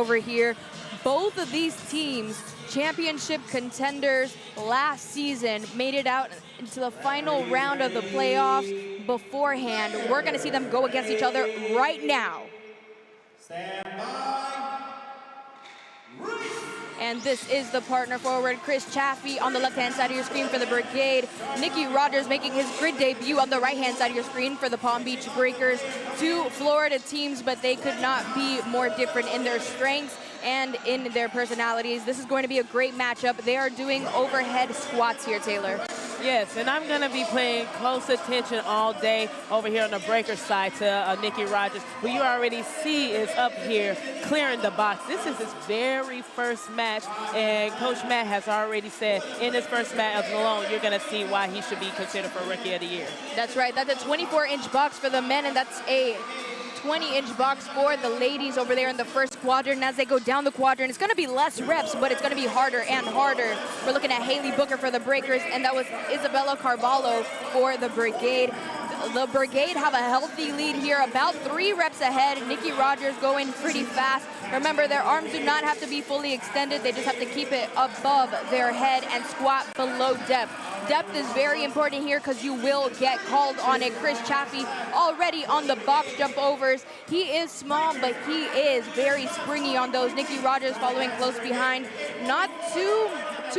over here. Both of these teams, championship contenders last season, made it out into the final round of the playoffs beforehand. We're going to see them go against each other right now. Stand by. And this is the partner forward, Chris Chaffee on the left-hand side of your screen for the Brigade. Nicky Rogers making his grid debut on the right-hand side of your screen for the Palm Beach Breakers. Two Florida teams, but they could not be more different in their strengths and in their personalities. This is going to be a great matchup. They are doing overhead squats here, Taylor. Yes, and I'm going to be paying close attention all day over here on the breaker side to Nicky Rogers, who you already see is up here clearing the box. This is his very first match, and Coach Matt has already said in his first match alone, you're going to see why he should be considered for Rookie of the Year. That's right. That's a 24-inch box for the men, and that's a 20-inch box for the ladies over there in the first quadrant. And as they go down the quadrant, it's going to be less reps, but it's going to be harder and harder. We're looking at Haley Booker for the Breakers, and that was Isabella Carvalho for the Brigade. The Brigade have a healthy lead here, about 3 reps ahead. Nicky Rogers going pretty fast. Remember, their arms do not have to be fully extended. They just have to keep it above their head and squat below depth. Depth is very important here because you will get called on it. Chris Chaffee already on the box jump overs. He is small, but he is very springy on those. Nicky Rogers following close behind. Not too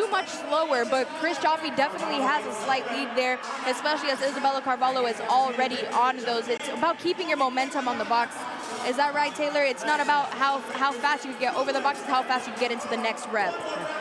much slower, but Chris Chaffee definitely has a slight lead there, especially as Isabella Carvalho is already on those. It's about keeping your momentum on the box. Is that right, Taylor? It's not about how fast you get over the box, it's how fast you get into the next rep.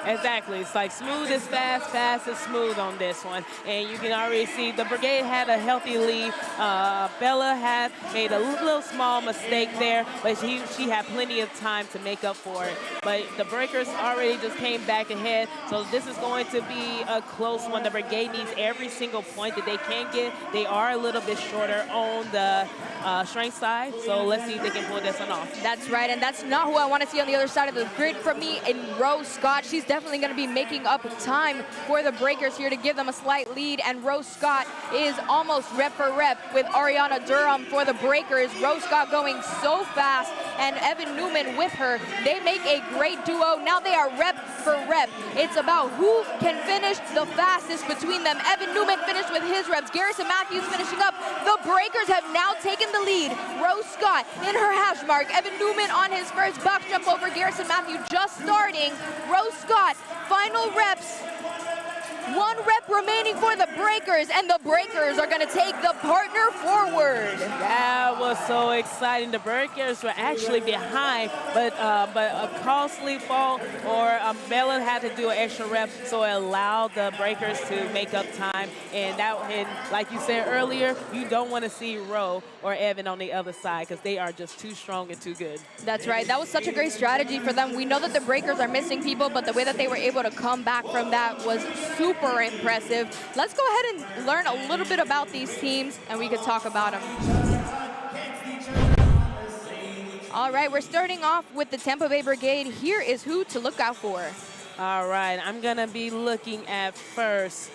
Exactly. It's like smooth is fast, fast is smooth on this one. And you can already see the Brigade had a healthy lead. Bella had made a little small mistake there, but she had plenty of time to make up for it. But the Breakers already just came back ahead, so this is going to be a close one. The Brigade needs every single point that they can get. They are a little bit shorter on the strength side, so let's see if they can pull this one off. That's right, and that's not who I want to see on the other side of the grid from me in Rose Scott. She's definitely going to be making up time for the Breakers here to give them a slight lead, and Rose Scott is almost rep for rep with Ariana Durham for the Breakers. Rose Scott going so fast, and Evan Newman with her. They make a great duo. Now they are rep for rep. It's about who can finish the fastest between them. Evan Newman finished with his reps. Garrison Matthews finishing up. The Breakers have now taken the lead. Rose Scott in her hash mark. Evan Newman on his first box jump over. Garrison Matthews just starting. Rose Scott, final reps. 1 rep remaining for the Breakers, and the Breakers are going to take the partner forward. That was so exciting. The Breakers were actually behind, but a costly fall, or Bella had to do an extra rep, so it allowed the Breakers to make up time. And like you said earlier, you don't want to see Ro or Evan on the other side because they are just too strong and too good. That's right. That was such a great strategy for them. We know that the Breakers are missing people, but the way that they were able to come back from that was super impressive. Let's go ahead and learn a little bit about these teams, and we could talk about them. All right, we're starting off with the Tampa Bay Brigade. Here is who to look out for. All right, I'm going to be looking at first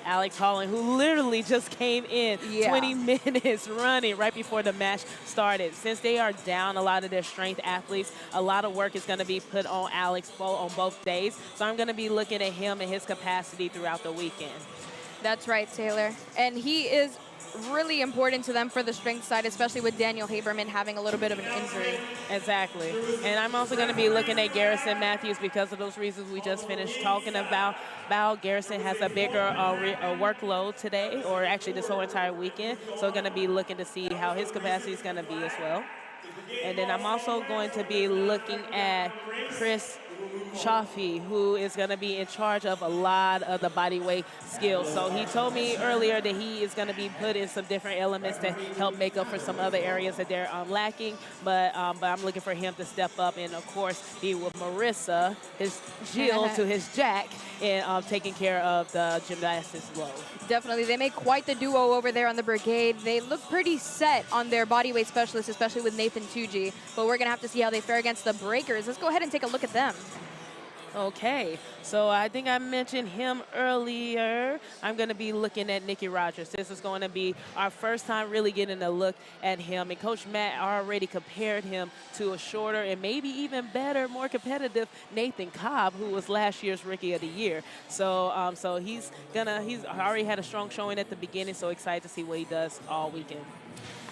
Alex Holland, who literally just came in 20 minutes running right before the match started. Since they are down a lot of their strength athletes, a lot of work is going to be put on Alex on both days. So I'm going to be looking at him and his capacity throughout the weekend. That's right, Taylor. And he is really important to them for the strength side, especially with Daniel Haberman having a little bit of an injury. Exactly. And I'm also going to be looking at Garrison Matthews because of those reasons we just finished talking about. Garrison has a bigger workload today, or actually this whole entire weekend. So going to be looking to see how his capacity is going to be as well. And then I'm also going to be looking at Chris Chaffee, who is going to be in charge of a lot of the body weight skills. So he told me earlier that he is going to be put in some different elements to help make up for some other areas that they're lacking. But I'm looking for him to step up and, of course, be with Marissa, his Jill to his Jack, and taking care of the gymnastics load. Definitely. They make quite the duo over there on the Brigade. They look pretty set on their bodyweight specialists, especially with Nathan Tsuji. But we're going to have to see how they fare against the Breakers. Let's go ahead and take a look at them. Okay, so I think I mentioned him earlier. I'm going to be looking at Nikki Rogers. This is going to be our first time really getting a look at him. And Coach Matt already compared him to a shorter and maybe even better, more competitive Nathan Cobb, who was last year's Rookie of the Year. So, he's already had a strong showing at the beginning. So excited to see what he does all weekend.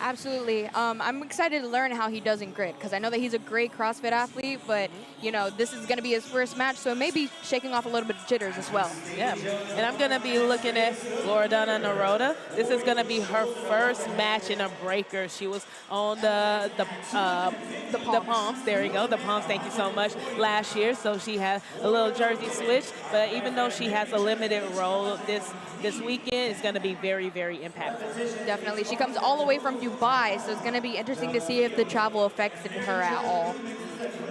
Absolutely. I'm excited to learn how he does in grid because I know that he's a great CrossFit athlete, but, you know, this is going to be his first match, so maybe shaking off a little bit of jitters as well. Yeah, and I'm going to be looking at Loredana Niroda. This is going to be her first match in a breaker. She was on the Palms. There you go, the Palms, thank you so much, last year, so she had a little jersey switch, but even though she has a limited role this weekend, it's going to be very, very impactful. Definitely. She comes all the way from Dubai, so it's going to be interesting to see if the travel affected her at all.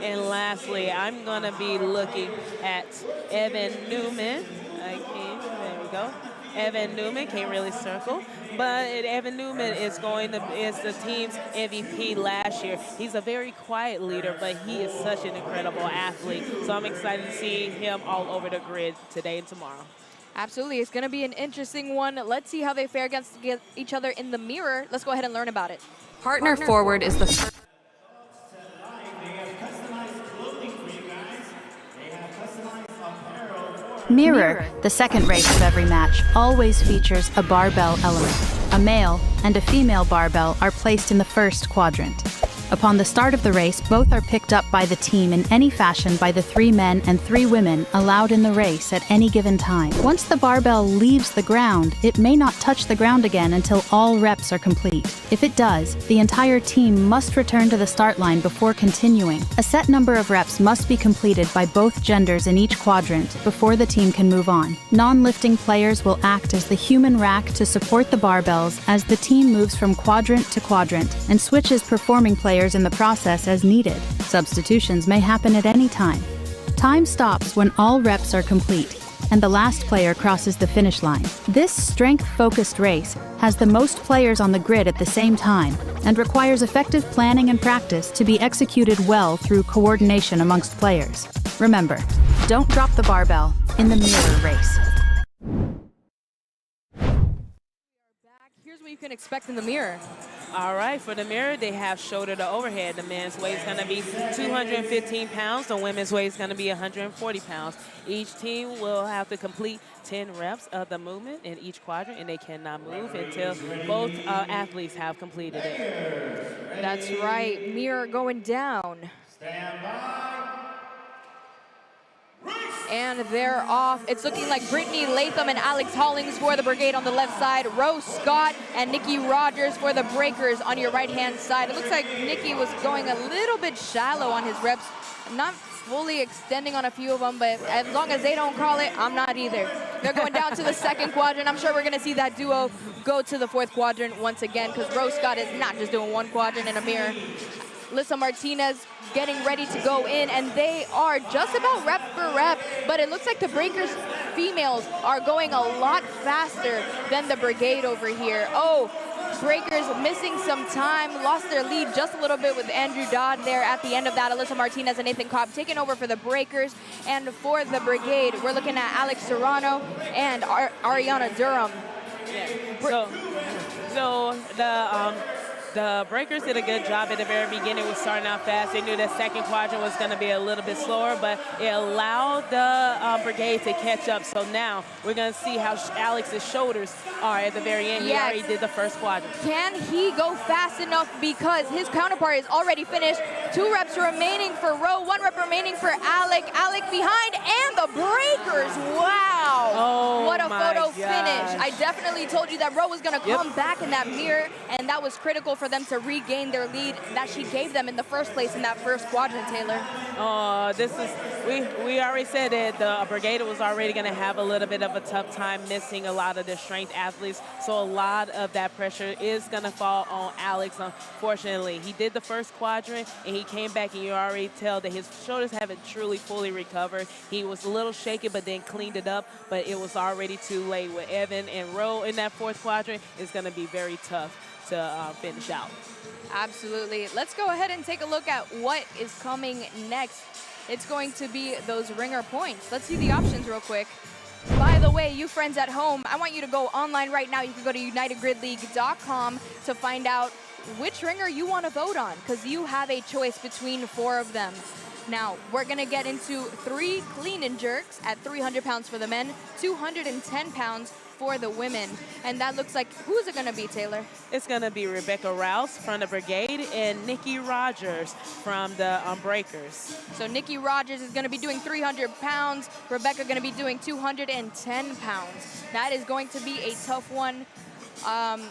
And lastly, I'm going to be looking at Evan Newman. There we go. Evan Newman can't really circle, but Evan Newman is the team's MVP last year. He's a very quiet leader, but he is such an incredible athlete. So I'm excited to see him all over the grid today and tomorrow. Absolutely. It's going to be an interesting one. Let's see how they fare against each other in the mirror. Let's go ahead and learn about it. Partner forward is the Mirror, the second race of every match, always features a barbell element. A male and a female barbell are placed in the first quadrant. Upon the start of the race, both are picked up by the team in any fashion by the 3 men and 3 women allowed in the race at any given time. Once the barbell leaves the ground, it may not touch the ground again until all reps are complete. If it does, the entire team must return to the start line before continuing. A set number of reps must be completed by both genders in each quadrant before the team can move on. Non-lifting players will act as the human rack to support the barbells as the team moves from quadrant to quadrant and switches performing players in the process as needed. Substitutions may happen at any time. Time stops when all reps are complete and the last player crosses the finish line. This strength-focused race has the most players on the grid at the same time and requires effective planning and practice to be executed well through coordination amongst players. Remember, don't drop the barbell in the mirror race. Here's what you can expect in the mirror. All right, for the mirror, they have shoulder to overhead. The men's weight is going to be 215 pounds. The women's weight is going to be 140 pounds. Each team will have to complete 10 reps of the movement in each quadrant, and they cannot move until both athletes have completed it. That's right. Mirror going down. Stand by. And they're off. It's looking like Brittany Latham and Alex Hollings for the Brigade on the left side. Rose Scott and Nikki Rogers for the Breakers on your right-hand side. It looks like Nikki was going a little bit shallow on his reps. Not fully extending on a few of them, but as long as they don't call it, I'm not either. They're going down to the second quadrant. I'm sure we're going to see that duo go to the fourth quadrant once again because Rose Scott is not just doing one quadrant in a mirror. Alyssa Martinez getting ready to go in, and they are just about rep for rep, but it looks like the Breakers females are going a lot faster than the Brigade over here. Oh, Breakers missing some time, lost their lead just a little bit with Andrew Dodd there at the end of that. Alyssa Martinez and Nathan Cobb taking over for the Breakers, and for the Brigade, we're looking at Alex Serrano and Ariana Durham. Yeah. So the Breakers did a good job at the very beginning with starting out fast. They knew that second quadrant was going to be a little bit slower, but it allowed the Brigade to catch up. So now we're going to see how Alex's shoulders are at the very end. He already did the first quadrant. Can he go fast enough because his counterpart is already finished? 2 reps remaining for Ro, 1 rep remaining for Alec. Alec behind, and the Breakers. Wow. Oh, what a photo gosh. finish. I definitely told you that Ro was going to come back in that mirror, and that was critical for them to regain their lead that she gave them in the first place in that first quadrant, Taylor. We already said that the Brigade was already going to have a little bit of a tough time missing a lot of their strength athletes, so a lot of that pressure is going to fall on Alex, unfortunately. He did the first quadrant, and he came back, and you already tell that his shoulders haven't truly fully recovered. He was a little shaky, but then cleaned it up, but it was already too late. With Evan and Ro in that fourth quadrant, it's going to be very tough to finish out. Absolutely. Let's go ahead and take a look at what is coming next. it's going to be those ringer points. Let's see the options real quick. By the way, you friends at home, I want you to go online right now. You can go to unitedgridleague.com to find out which ringer you want to vote on, because you have a choice between 4 of them. Now, we're going to get into 3 clean and jerks at 300 pounds for the men, 210 pounds for the women. And that looks like, who's it going to be, Taylor? It's going to be Rebecca Rouse from the Brigade and Nikki Rogers from the Breakers. So Nikki Rogers is going to be doing 300 pounds. Rebecca going to be doing 210 pounds. That is going to be a tough one. I'm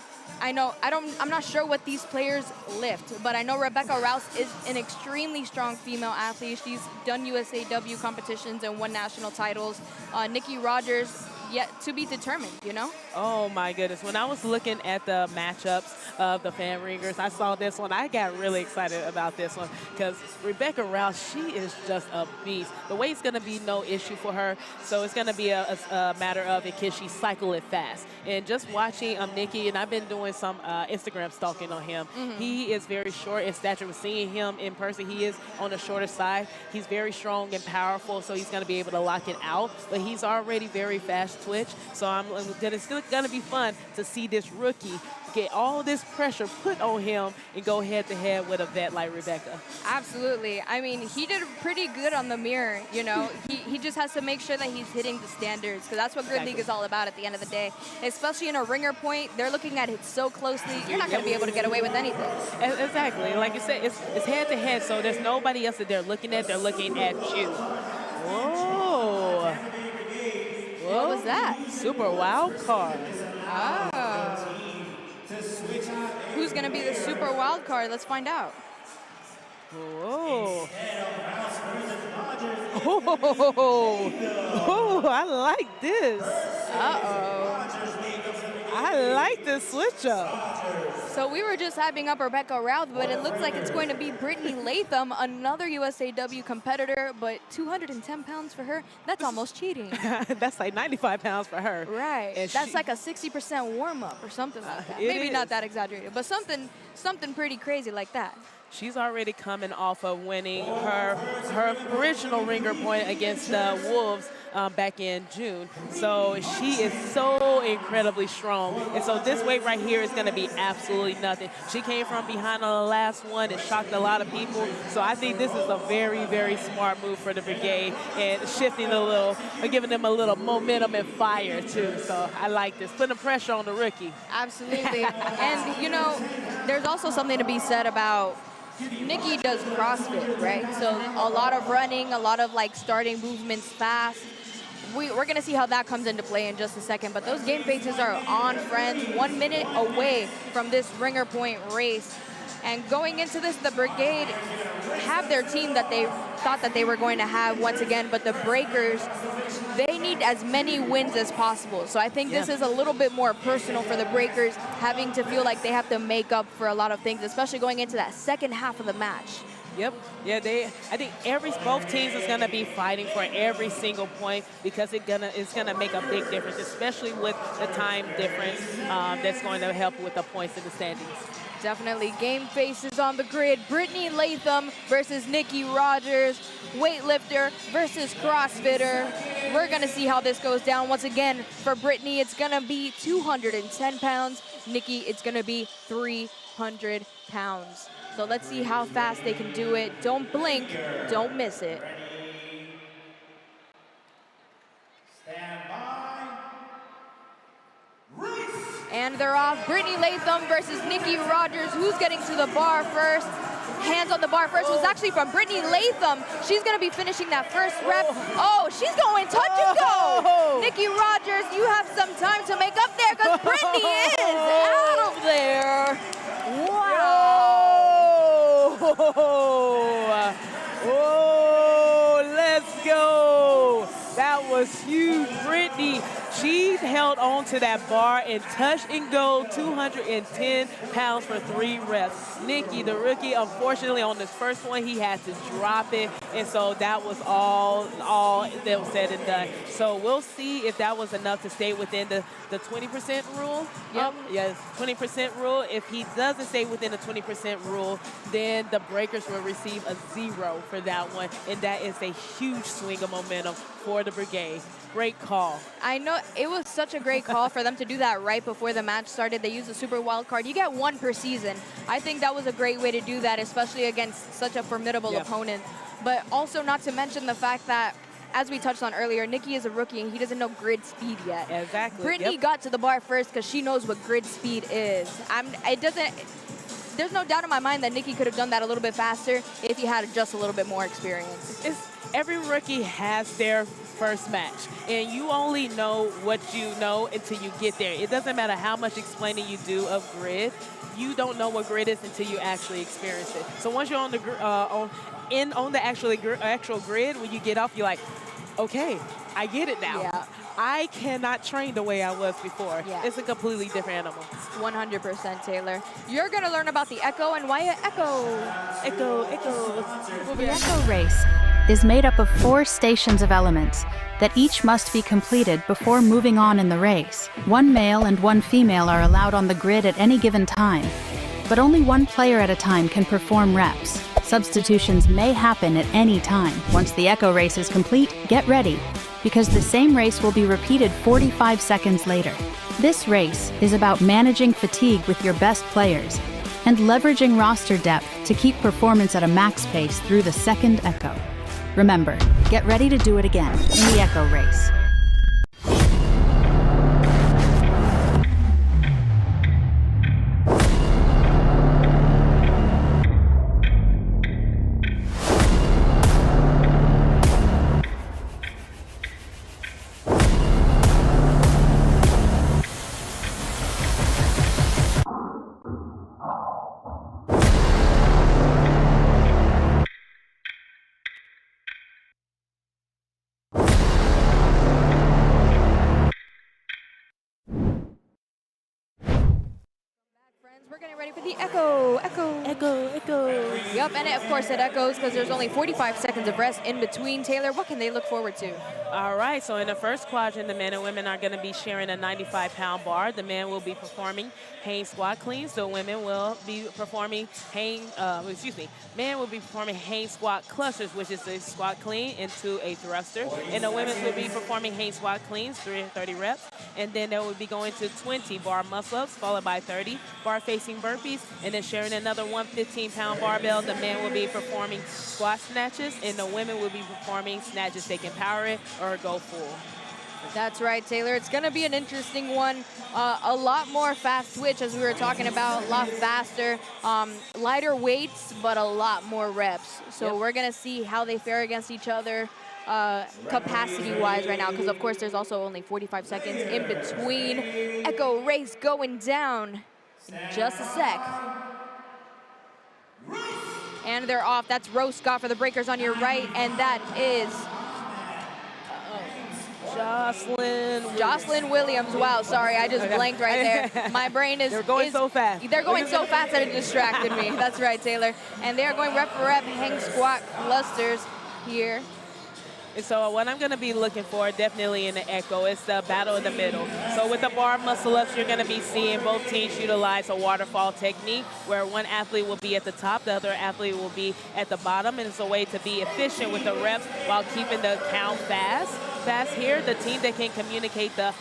not sure what these players lift, but I know Rebecca Rouse is an extremely strong female athlete. She's done USAW competitions and won national titles. Nikki Rogers, yet to be determined, you know? Oh my goodness. When I was looking at the matchups of the fan ringers, I saw this one. I got really excited about this one because Rebecca Rouse, she is just a beast. The weight's going to be no issue for her, so it's going to be a matter of can she cycle it fast. And just watching Nikki, and I've been doing some Instagram stalking on him. He is very short in stature. We're seeing him in person. He is on the shorter side. He's very strong and powerful, so he's going to be able to lock it out. But he's already very fast twitch, so it's going to be fun to see this rookie get all this pressure put on him and go head-to-head with a vet like Rebecca. Absolutely. I mean, he did pretty good on the mirror, you know. He just has to make sure that he's hitting the standards, because that's what Grid League is all about at the end of the day. Especially in a ringer point, they're looking at it so closely, you're not going to be able to get away with anything. Exactly. Like you said, it's head-to-head, so there's nobody else that they're looking at. They're looking at you. Whoa. What was that? Super wild card. Oh. Who's going to be the super wild card? Let's find out. Whoa. Oh, I like this. I like this switch up. So we were just hyping up Rebecca Rouse, but it looks like it's going to be Brittany Latham, another USAW competitor, but 210 pounds for her, that's almost cheating. That's like 95 pounds for her. Right. And that's like a 60% warm-up or something like that. Maybe not that exaggerated, but something pretty crazy like that. She's already coming off of winning her original ringer point against the Wolves back in June. So she is so incredibly strong. And so this weight right here is going to be absolutely nothing. She came from behind on the last one and shocked a lot of people. So I think this is a very, very smart move for the Brigade and shifting a little, giving them a little momentum and fire too. So I like this, putting pressure on the rookie. Absolutely. And, you know, there's also something to be said about Nikki does CrossFit, right? So a lot of running, a lot of like starting movements fast. We're going to see how that comes into play in just a second. But those game faces are on, friends. 1 minute away from this ringer point race. And going into this, the Brigade have their team that they thought that they were going to have once again. But the Breakers, they need as many wins as possible. So I think this is a little bit more personal for the Breakers, having to feel like they have to make up for a lot of things, especially going into that second half of the match. Yep. Yeah, I think both teams is gonna be fighting for every single point, because it's gonna make a big difference, especially with the time difference that's going to help with the points in the standings. Definitely. Game faces on the grid. Brittany Latham versus Nikki Rogers. Weightlifter versus CrossFitter. We're going to see how this goes down. Once again, for Brittany, it's going to be 210 pounds. Nikki, it's going to be 300 pounds. So let's see how fast they can do it. Don't blink. Don't miss it. Stand by. And they're off. Brittany Latham versus Nikki Rogers. Who's getting to the bar first? Hands on the bar first was actually from Brittany Latham. She's going to be finishing that first rep. Oh, she's going touch and go. Nikki Rogers, you have some time to make up there, because Brittany is out of there. Wow. Oh, let's go. That was huge. Brittany She held on to that bar and touch and go 210 pounds for 3 reps. Nikki, the rookie, unfortunately on this first one, he had to drop it. And so that was all that was said and done. So we'll see if that was enough to stay within the 20% rule. Yep. Yes, 20% rule. If he doesn't stay within the 20% rule, then the breakers will receive a 0 for that one. And that is a huge swing of momentum for the Brigade. Great call. I know it was such a great call for them to do that right before the match started. They used a super wild card. You get 1 per season. I think that was a great way to do that, especially against such a formidable opponent. But also not to mention the fact that, as we touched on earlier, Nikki is a rookie and he doesn't know grid speed yet. Exactly. Brittany got to the bar first because she knows what grid speed is. There's no doubt in my mind that Nikki could have done that a little bit faster if he had just a little bit more experience. Every rookie has their first match, and you only know what you know until you get there. It doesn't matter how much explaining you do of grid. You don't know what grid is until you actually experience it. So once you're on the actual grid, when you get off, you're like, okay, I get it now. Yeah. I cannot train the way I was before. Yeah. It's a completely different animal. 100%, Taylor. You're going to learn about the Echo and why it Echo. Echo. The Echo race is made up of 4 stations of elements that each must be completed before moving on in the race. 1 male and 1 female are allowed on the grid at any given time, but only 1 player at a time can perform reps. Substitutions may happen at any time. Once the Echo race is complete, get ready, because the same race will be repeated 45 seconds later. This race is about managing fatigue with your best players and leveraging roster depth to keep performance at a max pace through the second Echo. Remember, get ready to do it again in the Echo race. We're getting ready for the Echo. Yep, and of course it echoes because there's only 45 seconds of rest in between. Taylor, what can they look forward to? All right, so in the first quadrant, the men and women are going to be sharing a 95-pound bar. The men will be performing hang squat cleans. The women will be performing men will be performing hang squat clusters, which is a squat clean into a thruster. And the women will be performing hang squat cleans, 30 reps. And then they will be going to 20 bar muscle-ups, followed by 30 bar-facing burpees, and then sharing another 115-pound barbell. The men will be performing squat snatches, and the women will be performing snatches. They can power it or go full. That's right, Taylor. It's going to be an interesting one. A lot more fast twitch, as we were talking about, a lot faster. Lighter weights, but a lot more reps. So we're going to see how they fare against each other capacity-wise right now, because, of course, there's also only 45 seconds in between. Echo race going down in just a sec. And they're off. That's Rouse Scott for the breakers on your right, and that is Jocelyn Williams. Wow, sorry, I just blanked right there. My brain is... They're going so fast. They're going so fast that it distracted me. That's right, Taylor. And they're going rep for rep, hang squat clusters here. And so what I'm going to be looking for definitely in the Echo is the battle in the middle. So with the bar muscle-ups, you're going to be seeing both teams utilize a waterfall technique where one athlete will be at the top, the other athlete will be at the bottom. And it's a way to be efficient with the reps while keeping the count fast here. The team that can communicate the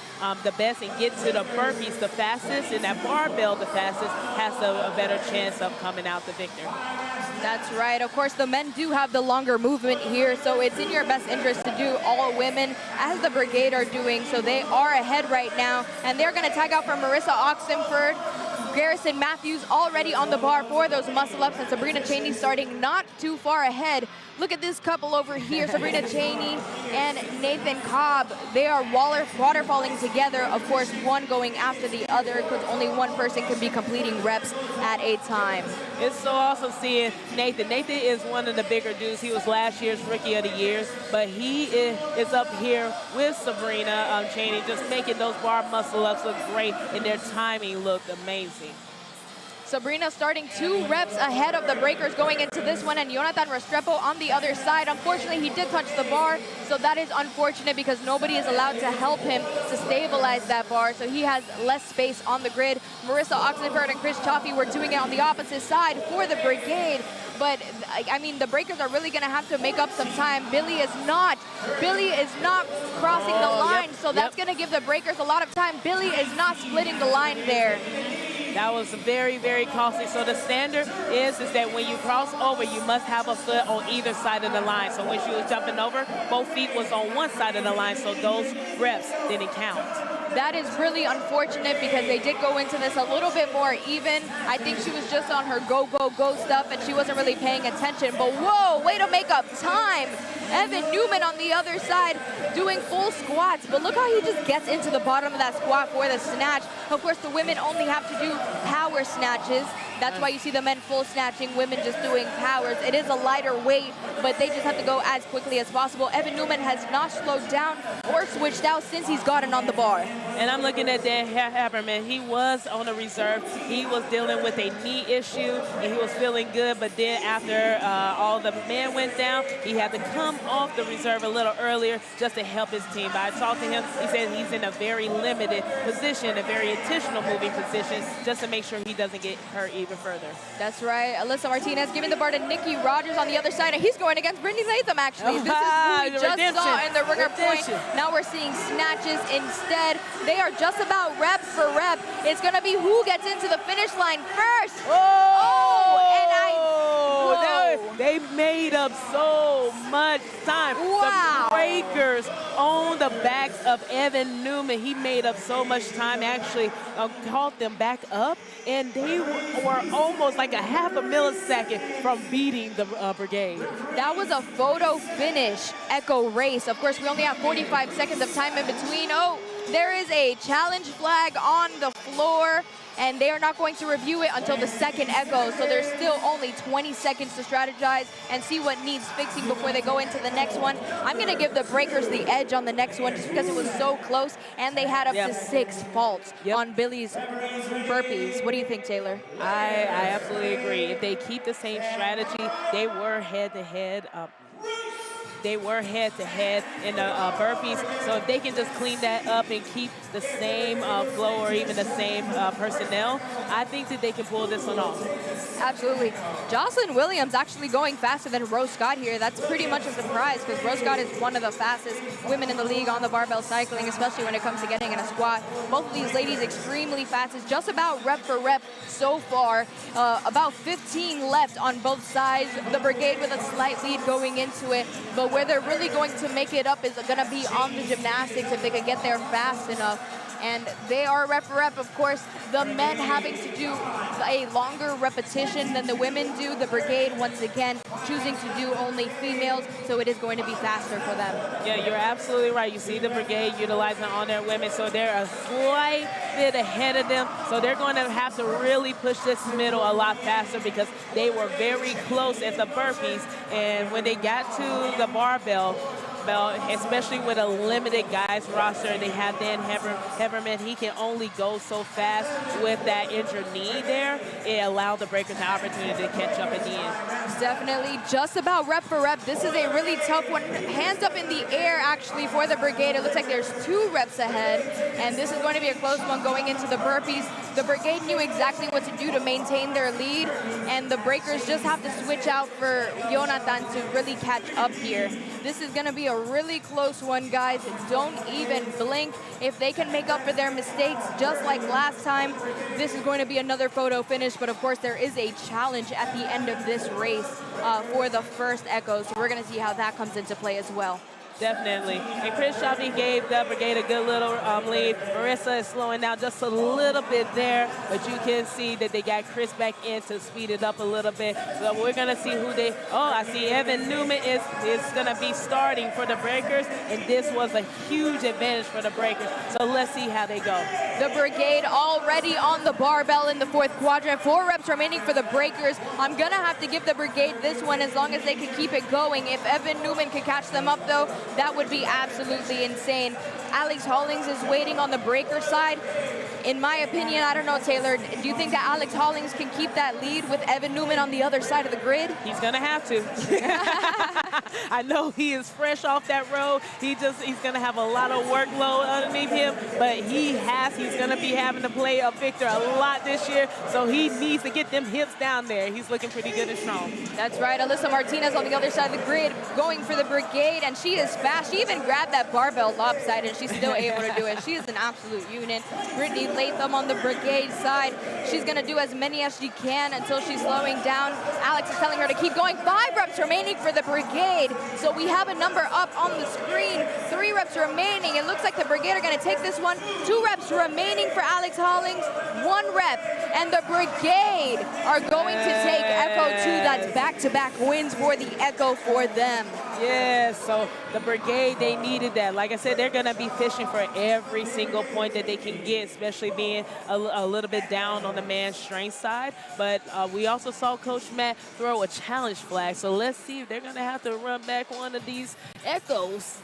best and get to the burpees the fastest and that barbell the fastest has a better chance of coming out the victor. That's right. Of course, the men do have the longer movement here, so it's in your best interest to do all women, as the Brigade are doing. So they are ahead right now, and they're going to tag out for Marissa Oxenford. Garrison Matthews already on the bar for those muscle-ups, and Sabrina Cheney starting not too far ahead Look at this couple over here, Sabrina Cheney and Nathan Cobb. They are waterfalling together, of course, one going after the other, because only one person can be completing reps at a time. It's so awesome seeing Nathan. Nathan is one of the bigger dudes. He was last year's Rookie of the Year, but he is up here with Sabrina Cheney, just making those bar muscle-ups look great, and their timing looked amazing. Sabrina starting 2 reps ahead of the breakers going into this one, and Jonathan Restrepo on the other side. Unfortunately, he did touch the bar, so that is unfortunate because nobody is allowed to help him to stabilize that bar, so he has less space on the grid. Marissa Oxenford and Chris Chaffee were doing it on the opposite side for the Brigade, but I mean, the breakers are really going to have to make up some time. Billy is not crossing the line, so that's going to give the breakers a lot of time. Billy is not splitting the line there. That was very, very costly. So the standard is that when you cross over, you must have a foot on either side of the line. So when she was jumping over, both feet was on one side of the line, so those reps didn't count. That is really unfortunate because they did go into this a little bit more even. I think she was just on her go, go, go stuff and she wasn't really paying attention. But whoa, way to make up time. Evan Newman on the other side doing full squats. But look how he just gets into the bottom of that squat for the snatch. Of course, the women only have to do power snatches. That's why you see the men full snatching, women just doing powers. It is a lighter weight, but they just have to go as quickly as possible. Evan Newman has not slowed down or switched out since he's gotten on the bar. And I'm looking at Dan Haberman. He was on a reserve. He was dealing with a knee issue, and he was feeling good. But then after all the men went down, he had to come off the reserve a little earlier just to help his team. But I talked to him. He said he's in a very limited position, a very intentional moving position, just to make sure he doesn't get hurt even further. That's right. Alyssa Martinez giving the bar to Nikki Rogers on the other side, and he's going against Brittany Latham, actually. This is who we just saw in the ringer point. Now we're seeing snatches instead. They are just about rep for rep. It's going to be who gets into the finish line first. They made up so much time. Wow. The breakers on the backs of Evan Newman. He made up so much time, actually caught them back up, and they were almost like a half a millisecond from beating the Brigade. That was a photo finish echo race. Of course, we only have 45 seconds of time in between. Oh, there is a challenge flag on the floor, and they are not going to review it until the second echo, so there's still only 20 seconds to strategize and see what needs fixing before they go into the next one. I'm going to give the breakers the edge on the next one just because it was so close, and they had up to 6 faults on Billy's burpees. What do you think, Taylor? I absolutely agree. If they keep the same strategy, they were head-to-head. They were head-to-head in the burpees. So if they can just clean that up and keep the same flow or even the same personnel, I think that they can pull this one off. Absolutely. Jocelyn Williams actually going faster than Rose Scott here. That's pretty much a surprise because Rose Scott is one of the fastest women in the league on the barbell cycling, especially when it comes to getting in a squat. Both of these ladies extremely fast. It's just about rep for rep so far. About 15 left on both sides. The Brigade with a slight lead going into it, but where they're really going to make it up is going to be on the gymnastics if they can get there fast enough. And they are rep for rep, of course. The men having to do a longer repetition than the women do. The Brigade, once again, choosing to do only females, so it is going to be faster for them. Yeah, you're absolutely right. You see the Brigade utilizing on their women, so they're a slight bit ahead of them. So they're going to have to really push this middle a lot faster because they were very close at the burpees. And when they got to the barbell, especially with a limited guys roster, they have Dan Heberman. He can only go so fast with that injured knee there. It allowed the breakers the opportunity to catch up at the end. Definitely just about rep for rep. This is a really tough one. Hands up in the air, actually, for the Brigade. It looks like there's 2 reps ahead, and this is going to be a close one going into the burpees. The Brigade knew exactly what to do to maintain their lead, and the breakers just have to switch out for Jonathan to really catch up here. This is going to be a really close one, guys. Don't even blink. If they can make up for their mistakes just like last time, this is going to be another photo finish. But of course, there is a challenge at the end of this race for the first echo. So we're going to see how that comes into play as well. Definitely. And Chris Shabney gave the Brigade a good little lead. Marissa is slowing down just a little bit there, but you can see that they got Chris back in to speed it up a little bit. So we're going to see who they, I see Evan Newman is going to be starting for the Breakers, and this was a huge advantage for the Breakers. So let's see how they go. The Brigade already on the barbell in the fourth quadrant. 4 reps remaining for the Breakers. I'm going to have to give the Brigade this one as long as they can keep it going. If Evan Newman can catch them up, though, that would be absolutely insane. Alex Hollings is waiting on the Breaker side. In my opinion, I don't know, Taylor, do you think that Alex Hollings can keep that lead with Evan Newman on the other side of the grid? He's going to have to. I know he is fresh off that road. He's going to have a lot of workload underneath him, but he's going to be having to play a Victor a lot this year, so he needs to get them hips down there. He's looking pretty good and strong. That's right. Alyssa Martinez on the other side of the grid going for the Brigade, and she is fast. She even grabbed that barbell lopsided, and she's still able to do it. She is an absolute unit. Brittany Latham on the Brigade side. She's going to do as many as she can until she's slowing down. Alex is telling her to keep going. 5 reps remaining for the Brigade. So we have a number up on the screen. 3 reps remaining. It looks like the Brigade are going to take this one. 2 reps remaining for Alex Hollings. 1 rep. And the Brigade are going to take Echo 2. That's back-to-back wins for the Echo for them. Yeah, so the Brigade, they needed that. Like I said, they're going to be fishing for every single point that they can get, especially being a little bit down on the man's strength side. But we also saw Coach Matt throw a challenge flag. So let's see if they're going to have to run back one of these Echoes.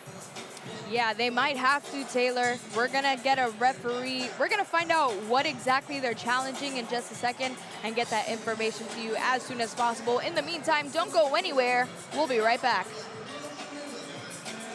Yeah, they might have to, Taylor. We're going to get a referee. We're going to find out what exactly they're challenging in just a second and get that information to you as soon as possible. In the meantime, don't go anywhere. We'll be right back.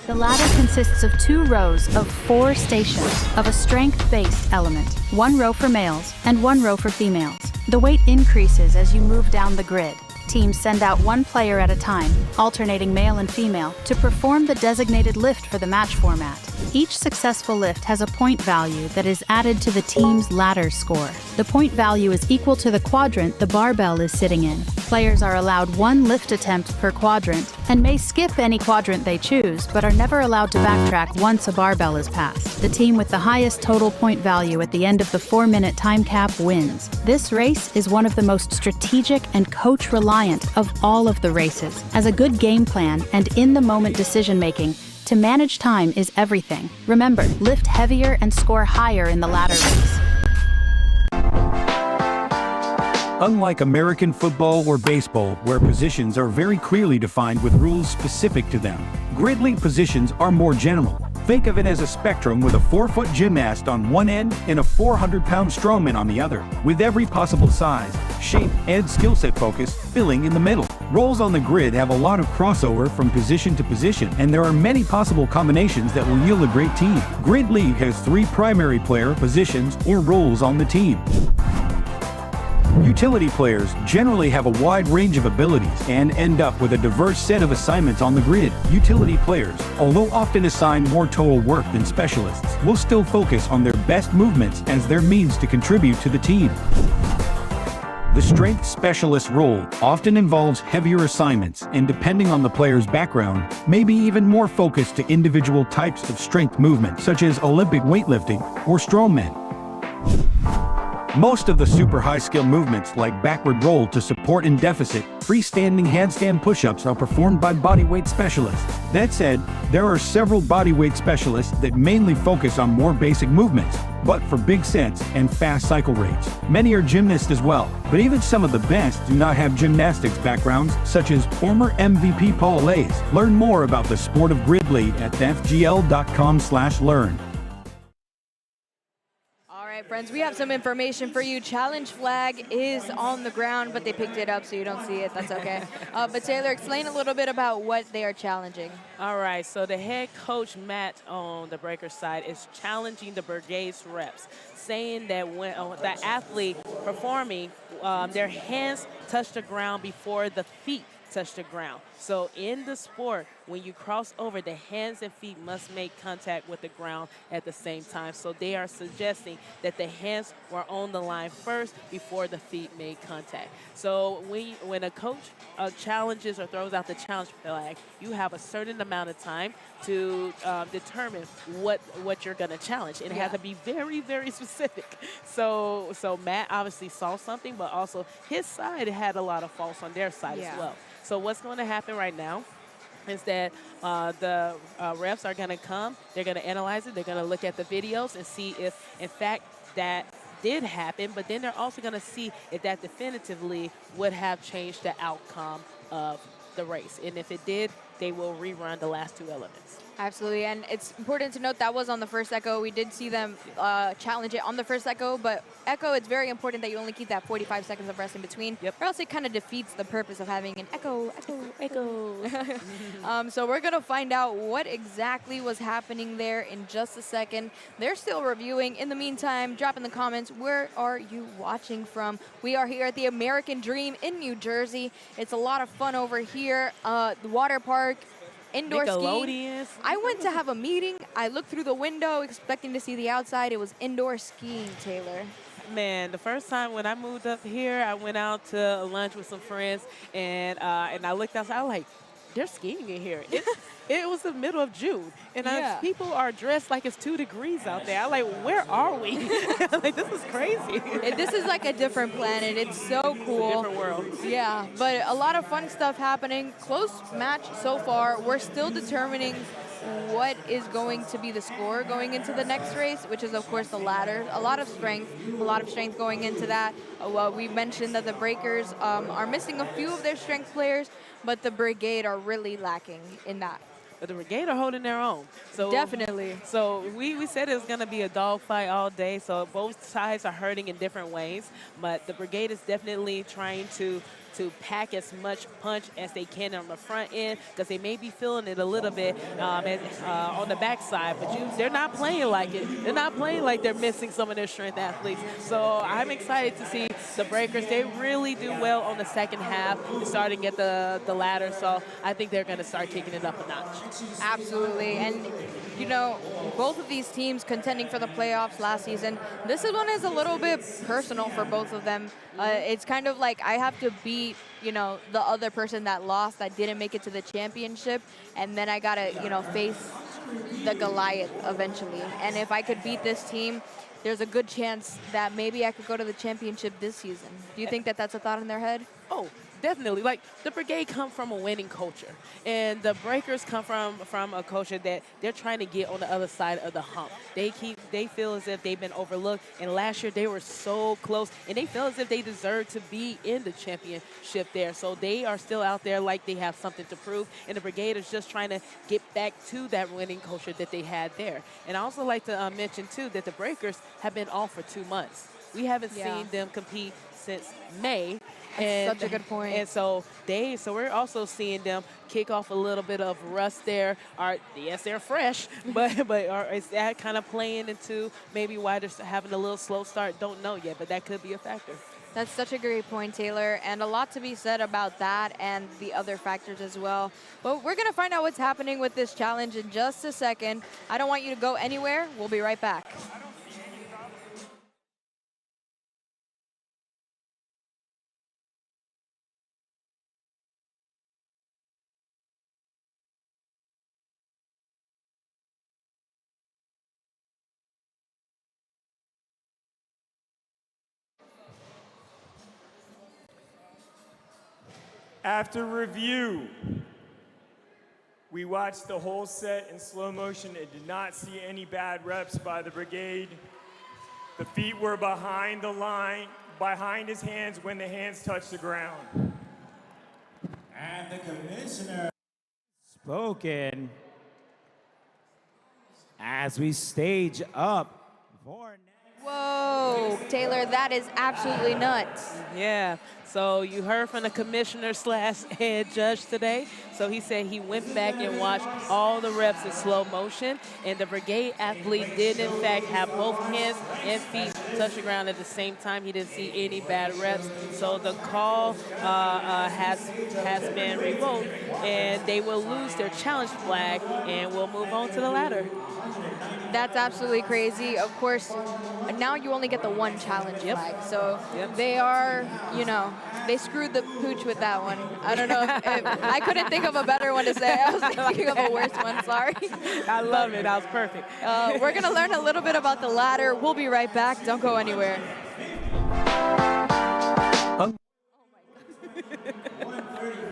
The ladder consists of 2 rows of 4 stations of a strength-based element, 1 row for males and 1 row for females. The weight increases as you move down the grid. Teams send out 1 player at a time, alternating male and female, to perform the designated lift for the match format. Each successful lift has a point value that is added to the team's ladder score. The point value is equal to the quadrant the barbell is sitting in. Players are allowed 1 lift attempt per quadrant and may skip any quadrant they choose, but are never allowed to backtrack once a barbell is passed. The team with the highest total point value at the end of the 4-minute time cap wins. This race is one of the most strategic and coach-reliant of all of the races. As a good game plan and in-the-moment decision-making, to manage time is everything. Remember, lift heavier and score higher in the ladder race. Unlike American football or baseball, where positions are very clearly defined with rules specific to them, grid league positions are more general. Think of it as a spectrum with a 4-foot gymnast on one end and a 400-pound strongman on the other, with every possible size, shape, and skill set focus filling in the middle. Roles on the grid have a lot of crossover from position to position, and there are many possible combinations that will yield a great team. Grid League has 3 primary player positions or roles on the team. Utility players generally have a wide range of abilities and end up with a diverse set of assignments on the grid. Utility players, although often assigned more total work than specialists, will still focus on their best movements as their means to contribute to the team. The strength specialist role often involves heavier assignments and, depending on the player's background, may be even more focused to individual types of strength movement, such as Olympic weightlifting or strongmen. Most of the super high-skill movements like backward roll to support in deficit, freestanding handstand push-ups are performed by bodyweight specialists. That said, there are several bodyweight specialists that mainly focus on more basic movements, but for big sets and fast cycle rates. Many are gymnasts as well, but even some of the best do not have gymnastics backgrounds, such as former MVP Paul Lays. Learn more about the sport of grid league at fgl.com/learn. Friends, we have some information for you. Challenge flag is on the ground, but they picked it up so you don't see it. That's okay. But Taylor, explain a little bit about what they are challenging. All right, so the head coach, Matt, on the Breaker side, is challenging the Brigade's reps, saying that when the athlete performing, their hands touch the ground before the feet touch the ground. So in the sport, when you cross over, the hands and feet must make contact with the ground at the same time. So they are suggesting that the hands were on the line first before the feet made contact. So when a coach challenges or throws out the challenge flag, you have a certain amount of time to determine what you're going to challenge. It has to be very, very specific. So Matt obviously saw something, but also his side had a lot of faults on their side as well. So what's going to happen right now is that the refs are going to come, they're going to analyze it, they're going to look at the videos and see if, in fact, that did happen, but then they're also going to see if that definitively would have changed the outcome of the race. And if it did, they will rerun the last two elements. Absolutely, and it's important to note that was on the first echo. We did see them challenge it on the first echo, but echo, it's very important that you only keep that 45 seconds of rest in between, or else it kind of defeats the purpose of having an echo. So we're going to find out what exactly was happening there in just a second. They're still reviewing. In the meantime, drop in the comments, where are you watching from? We are here at the American Dream in New Jersey. It's a lot of fun over here. The water park, indoor skiing. I went to have a meeting. I looked through the window expecting to see the outside. It was indoor skiing, Taylor. Man, the first time when I moved up here, I went out to lunch with some friends, and I looked outside. I was like, they're skiing in here. It was the middle of June, and people are dressed like it's 2 degrees out there. I'm like, where are we? Like, this is crazy. This is like a different planet. It's so cool. It's a different world. Yeah, but a lot of fun stuff happening. Close match so far. We're still determining what is going to be the score going into the next race, which is, of course, the ladder. A lot of strength going into that. Well, we mentioned that the Breakers are missing a few of their strength players, but the Brigade are really lacking in that. But the Brigade are holding their own. So definitely. So we said it was going to be a dogfight all day. So both sides are hurting in different ways. But the Brigade is definitely trying to pack as much punch as they can on the front end, because they may be feeling it a little bit on the backside. But they're not playing like it. They're not playing like they're missing some of their strength athletes. So I'm excited to see the Breakers. They really do well on the second half, starting at the ladder. So I think they're going to start kicking it up a notch. Absolutely. And, you know, both of these teams contending for the playoffs last season, this one is a little bit personal for both of them. It's kind of like I have to beat, you know, the other person that lost, that didn't make it to the championship, and then I got to, you know, face the Goliath eventually. And if I could beat this team, there's a good chance that maybe I could go to the championship this season. Do you think that that's a thought in their head? Oh, definitely. Like, the Brigade come from a winning culture, and the Breakers come from a culture that they're trying to get on the other side of the hump. They feel as if they've been overlooked, and last year they were so close, and they feel as if they deserve to be in the championship there. So they are still out there like they have something to prove, and the Brigade is just trying to get back to that winning culture that they had there. And I also like to mention too that the Breakers have been off for 2 months. We haven't seen them compete since May. That's such a good point. And so we're also seeing them kick off a little bit of rust there. Yes, they're fresh, but is that kind of playing into maybe why they're having a little slow start? Don't know yet, but that could be a factor. That's such a great point, Taylor, and a lot to be said about that and the other factors as well. But we're going to find out what's happening with this challenge in just a second. I don't want you to go anywhere. We'll be right back. After review, we watched the whole set in slow motion and did not see any bad reps by the Brigade. The feet were behind the line, behind his hands when the hands touched the ground. And the commissioner spoken as we stage up for next. Whoa, Taylor, that is absolutely nuts. Yeah. So you heard from the commissioner slash head judge today. So he said he went back and watched all the reps in slow motion, and the Brigade athlete did in fact have both hands and feet touch the ground at the same time. He didn't see any bad reps. So the call has been revoked, and they will lose their challenge flag, and we'll move on to the ladder. That's absolutely crazy. Of course, now you only get the one challenge flag. So they are, you know, they screwed the pooch with that one. I don't know if I couldn't think of a better one to say. I was thinking of a worse one, sorry. I love it, that was perfect. We're gonna learn a little bit about the ladder. We'll be right back, don't go anywhere.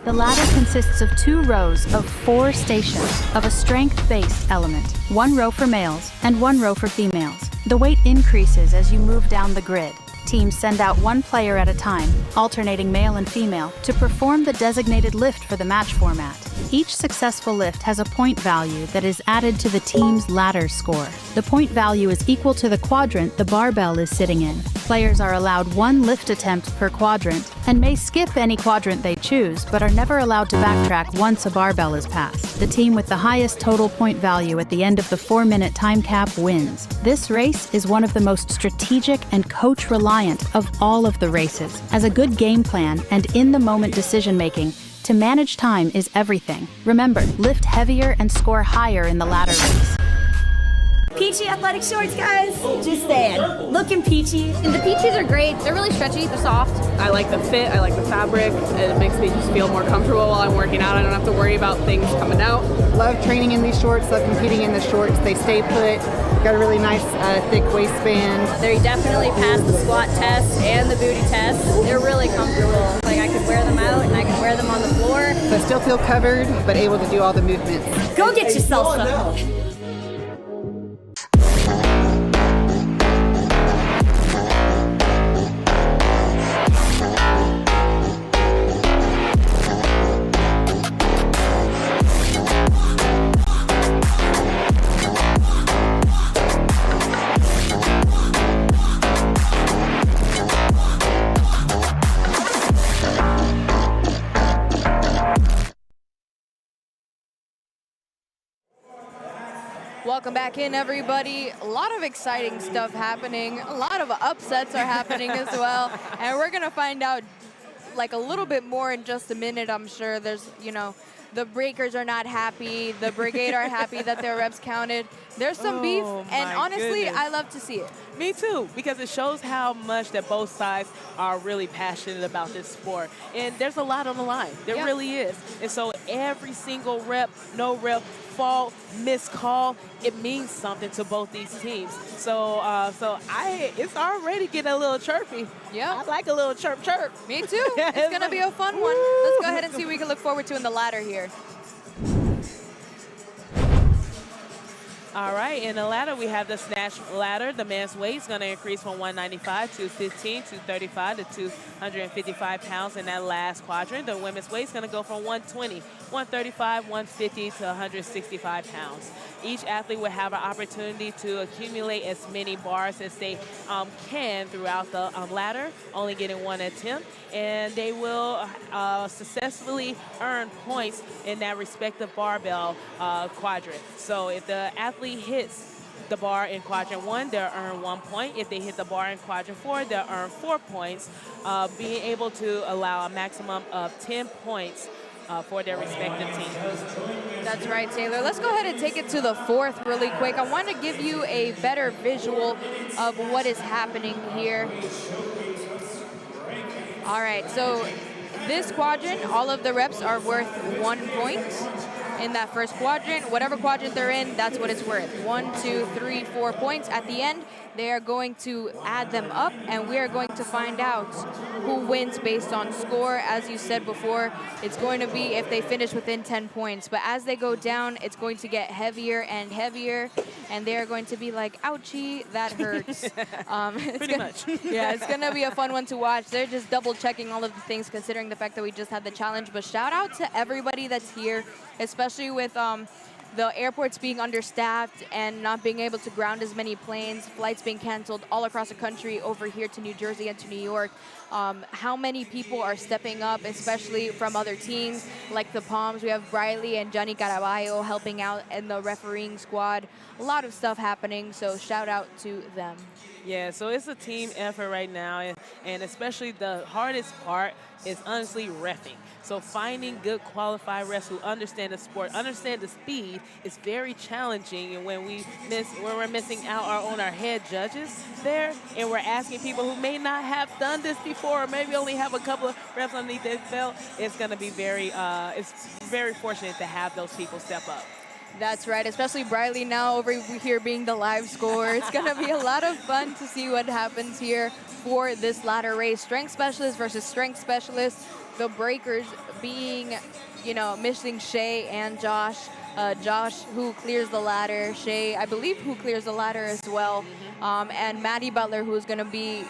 The ladder consists of 2 rows of 4 stations of a strength-based element, 1 row for males and 1 row for females. The weight increases as you move down the grid. Teams send out 1 player at a time, alternating male and female, to perform the designated lift for the match format. Each successful lift has a point value that is added to the team's ladder score. The point value is equal to the quadrant the barbell is sitting in. Players are allowed 1 lift attempt per quadrant and may skip any quadrant they choose, but are never allowed to backtrack once a barbell is passed. The team with the highest total point value at the end of the 4-minute time cap wins. This race is one of the most strategic and coach-reliant of all of the races. As a good game plan and in-the-moment decision-making, to manage time is everything. Remember, lift heavier and score higher in the ladder race. Peachy athletic shorts, guys. Just saying. Looking peachy. And the peaches are great. They're really stretchy. They're soft. I like the fit. I like the fabric. It makes me just feel more comfortable while I'm working out. I don't have to worry about things coming out. Love training in these shorts. Love competing in the shorts. They stay put. Got a really nice thick waistband. They definitely pass the squat test and the booty test. They're really comfortable. Like I could wear them out and I could wear them on the floor. But still feel covered, but able to do all the movements. Go get yourself some. Welcome back in, everybody. A lot of exciting stuff happening. A lot of upsets are happening as well. And we're going to find out like a little bit more in just a minute, I'm sure. There's, you know, the Breakers are not happy. The Brigade are happy that their reps counted. There's some beef, and honestly, I love to see it. Me too, because it shows how much that both sides are really passionate about this sport. And there's a lot on the line. There really is. And so every single rep, no rep, fall, missed call, it means something to both these teams. So it's already getting a little chirpy. Yeah. I like a little chirp chirp. Me too. It's going to be a fun one. Let's go ahead and see what we can look forward to in the ladder here. All right, in the ladder, we have the snatch ladder. The man's weight is going to increase from 195 to 15, 235 to 255 pounds in that last quadrant. The women's weight is going to go from 120, 135, 150 to 165 pounds. Each athlete will have an opportunity to accumulate as many bars as they can throughout the ladder, only getting 1 attempt, and they will successfully earn points in that respective barbell quadrant. So if the athlete hits the bar in quadrant 1, they'll earn 1 point. If they hit the bar in quadrant 4, they'll earn 4 points, being able to allow a maximum of 10 points for their respective teams. That's right, Taylor. Let's go ahead and take it to the 4th really quick. I want to give you a better visual of what is happening here. All right, so this quadrant, all of the reps are worth 1 point. In that first quadrant, whatever quadrant they're in, that's what it's worth. 1, 2, 3, 4 points. At the end, they are going to add them up, and we are going to find out who wins based on score. As you said before, it's going to be if they finish within 10 points. But as they go down, it's going to get heavier and heavier, and they're going to be like, ouchie, that hurts. Pretty much. Yeah, it's going to be a fun one to watch. They're just double-checking all of the things, considering the fact that we just had the challenge. But shout out to everybody that's here, especially with the airports being understaffed and not being able to ground as many planes, flights being canceled all across the country over here to New Jersey and to New York. How many people are stepping up, especially from other teams like the Palms. We have Briley and Johnny Caraballo helping out in the refereeing squad. A lot of stuff happening, so shout out to them. Yeah, so it's a team effort right now, and especially the hardest part is honestly reffing. So finding good qualified refs who understand the sport, understand the speed, is very challenging. And when we're missing out on our head judges there, and we're asking people who may not have done this before, or maybe only have a couple of reps underneath their belt, it's going to be it's very fortunate to have those people step up. That's right, especially Briley now over here being the live scorer. It's going to be a lot of fun to see what happens here for this ladder race. Strength specialist versus strength specialist. The breakers being, missing Shay and Josh. Josh, who clears the ladder. Shay, I believe, who clears the ladder as well. And Maddie Butler, who's going to be,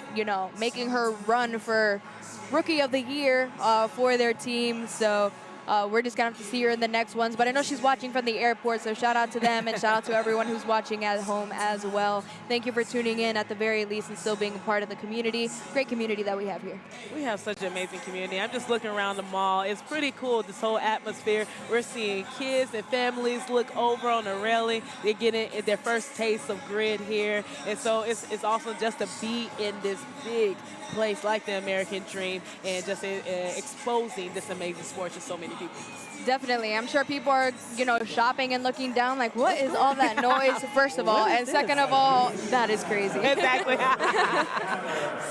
making her run for Rookie of the Year for their team. So we're just going to have to see her in the next ones. But I know she's watching from the airport, so shout out to them and shout out to everyone who's watching at home as well. Thank you for tuning in at the very least and still being a part of the community. Great community that we have here. We have such an amazing community. I'm just looking around the mall. It's pretty cool, this whole atmosphere. We're seeing kids and families look over on the railing. They're getting their first taste of grid here. And so it's awesome just to be in this big place like the American Dream and just exposing this amazing sport to so many people. Definitely. I'm sure people are, shopping and looking down like, what is all that noise, first of all? And second of all, that is crazy. Exactly.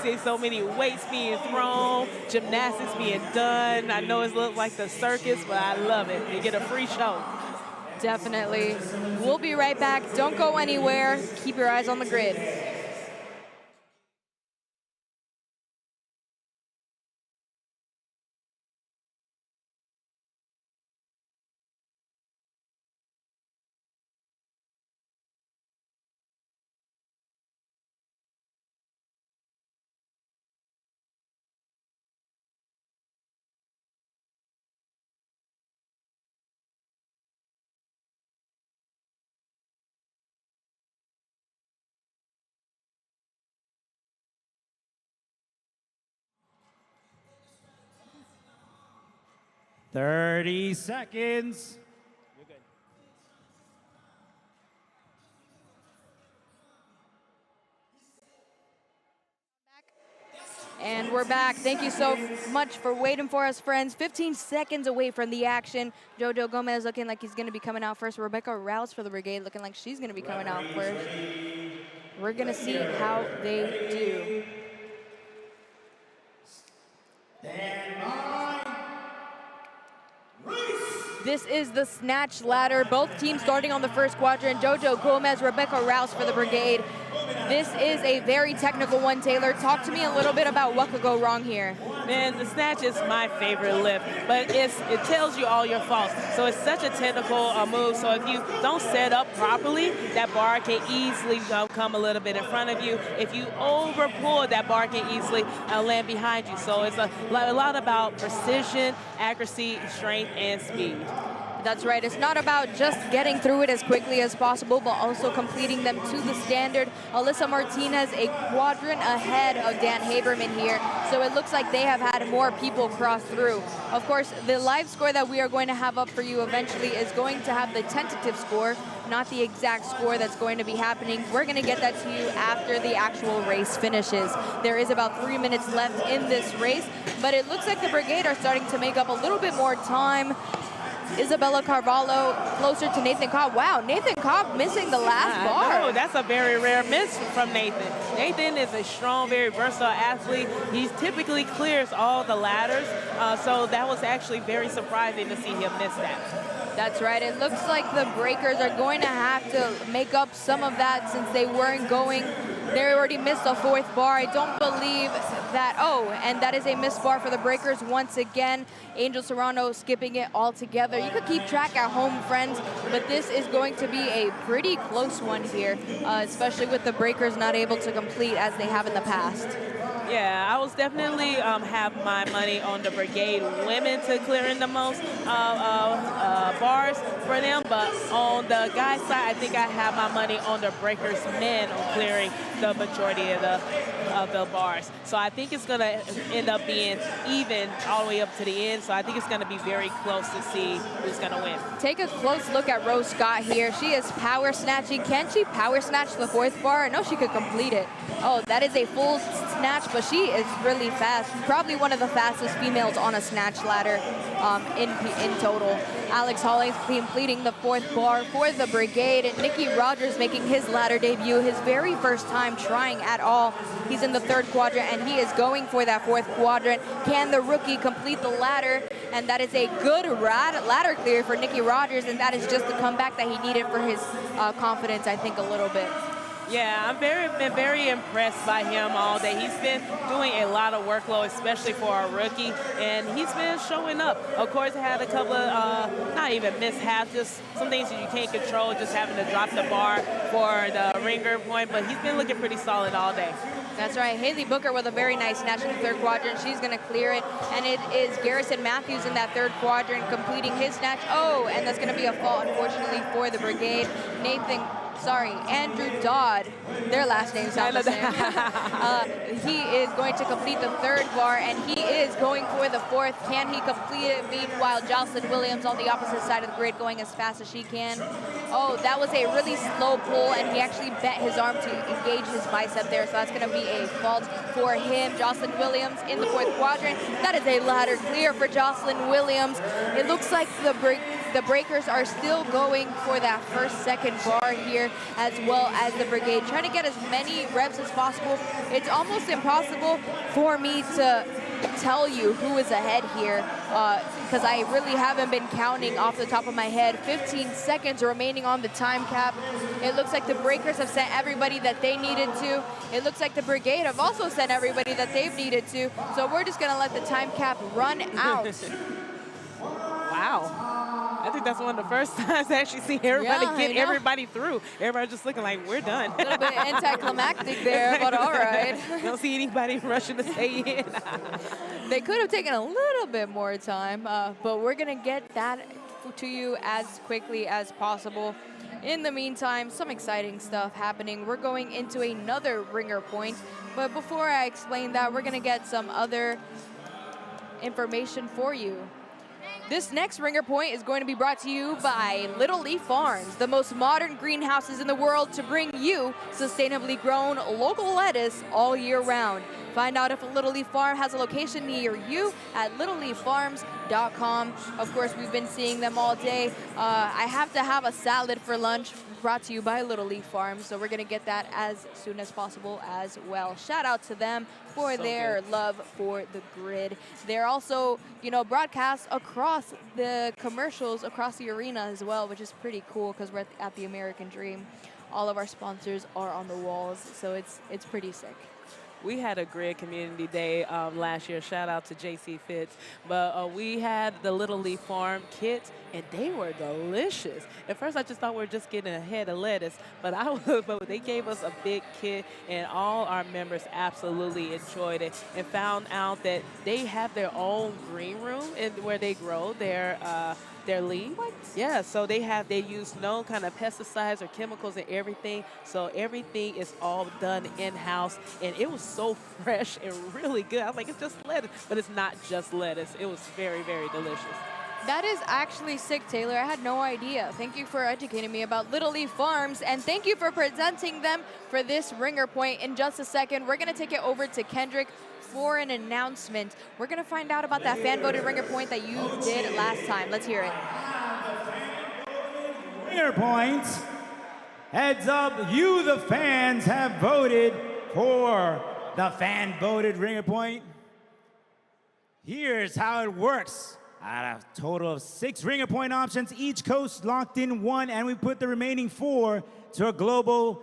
See so many weights being thrown, gymnastics being done. I know it looks like the circus, but I love it. They get a free show. Definitely. We'll be right back. Don't go anywhere. Keep your eyes on the grid. $30 seconds. You're good. And we're back. Thank you so much for waiting for us, friends. 15 seconds away from the action. Jojo Gomez looking like he's going to be coming out first. Rebecca Rouse for the Brigade looking like she's going to be coming out first. We're going to see how they do. This is the snatch ladder. Both teams starting on the first quadrant. Jojo Gomez, Rebecca Rouse for the Brigade. This is a very technical one, Taylor. Talk to me a little bit about what could go wrong here. Man, the snatch is my favorite lift, but it tells you all your faults. So it's such a technical move. So if you don't set up properly, that bar can easily come a little bit in front of you. If you over pull, that bar can easily land behind you. So it's a lot about precision, accuracy, strength, and speed. That's right. It's not about just getting through it as quickly as possible, but also completing them to the standard. Alyssa Martinez a quadrant ahead of Dan Haberman here, so it looks like they have had more people cross through. Of course, the live score that we are going to have up for you eventually is going to have the tentative score, not the exact score that's going to be happening. We're going to get that to you after the actual race finishes. There is about 3 minutes left in this race, but it looks like the Brigade are starting to make up a little bit more time. Isabella Carvalho closer to Nathan Cobb. Wow, Nathan Cobb missing the last bar. No, that's a very rare miss from Nathan. Nathan is a strong, very versatile athlete. He typically clears all the ladders, so that was actually very surprising to see him miss that. That's right. It looks like the breakers are going to have to make up some of that since they weren't going. They already missed a fourth bar. I don't believe that. Oh, and that is a missed bar for the breakers once again. Angel Serrano skipping it altogether. You could keep track at home, friends, but this is going to be a pretty close one here, especially with the breakers not able to complete as they have in the past. Yeah, I was definitely have my money on the Brigade women to clear in the most bars for them, but on the guys' side, I think I have my money on the Breakers men on clearing the majority of the bars. So I think it's going to end up being even all the way up to the end. So I think it's going to be very close to see who's going to win. Take a close look at Rose Scott here. She is power snatching. Can she power snatch the fourth bar? No, she could complete it. Oh, that is a full snatch, but she is really fast. Probably one of the fastest females on a snatch ladder in total. Alex Hollings completing the fourth bar for the Brigade, and Nicky Rogers making his ladder debut, his very first time trying at all. He's in the third quadrant, and he is going for that fourth quadrant. Can the rookie complete the ladder? And that is a good ladder clear for Nicky Rogers, and that is just the comeback that he needed for his confidence, I think, a little bit. Yeah, I've been very impressed by him all day. He's been doing a lot of workload, especially for a rookie, and he's been showing up. Of course, I had a couple of, not even mishaps, just some things that you can't control, just having to drop the bar for the ringer point, but he's been looking pretty solid all day. That's right. Haley Booker with a very nice snatch in the third quadrant. She's going to clear it. And it is Garrison Matthews in that third quadrant completing his snatch. Oh, and that's going to be a fault, unfortunately, for the Brigade. Andrew Dodd. Their last names sound the same. He is going to complete the third bar, and he is going for the fourth. Can he complete it? Meanwhile, Jocelyn Williams on the opposite side of the grid going as fast as she can. Oh, that was a really slow pull, and he actually bent his arm to engage his bicep there, so that's going to be a fault for him. Jocelyn Williams in the fourth quadrant. That is a ladder clear for Jocelyn Williams. It looks like the Breakers are still going for that second bar here, as well as the Brigade, trying to get as many reps as possible. It's almost impossible for me to tell you who is ahead here, because I really haven't been counting off the top of my head. 15 seconds remaining on the time cap. It looks like the Breakers have sent everybody that they needed to. It looks like the Brigade have also sent everybody that they've needed to. So we're just going to let the time cap run out. Wow. I think that's one of the first times I actually see everybody get everybody through. Everybody just looking like, we're done. A little bit anticlimactic there, but all right. Don't see anybody rushing to stay in. They could have taken a little bit more time, but we're going to get that to you as quickly as possible. In the meantime, some exciting stuff happening. We're going into another ringer point, but before I explain that, we're going to get some other information for you. This next ringer point is going to be brought to you by Little Leaf Farms, the most modern greenhouses in the world to bring you sustainably grown local lettuce all year round. Find out if a Little Leaf Farm has a location near you at littleleaffarms.com. Of course, we've been seeing them all day. I have to have a salad for lunch, brought to you by Little Leaf Farms, so we're going to get that as soon as possible as well. Shout out to them for their love for the grid. They're also, broadcast across the commercials, across the arena as well, which is pretty cool because we're at the American Dream. All of our sponsors are on the walls, so it's pretty sick. We had a great community day last year. Shout out to JC Fitz. But we had the Little Leaf Farm kits, and they were delicious. At first, I just thought we were just getting a head of lettuce, but they gave us a big kit, and all our members absolutely enjoyed it and found out that they have their own green room where they grow their leaf. What? Yeah, so they use no kind of pesticides or chemicals and everything. So everything is all done in-house, and it was so fresh and really good. I was like, it's just lettuce, but it's not just lettuce. It was very, very delicious. That is actually sick, Taylor. I had no idea. Thank you for educating me about Little Leaf Farms, and thank you for presenting them for this ringer point. In just a second, we're going to take it over to Kendrick for an announcement. We're going to find out about that fan-voted ringer point that you did last time. Let's hear it. Ringer point. Heads up, you, the fans, have voted for the fan-voted ringer point. Here's how it works. Out of a total of 6 ringer point options, each coach locked in 1, and we put the remaining 4 to a global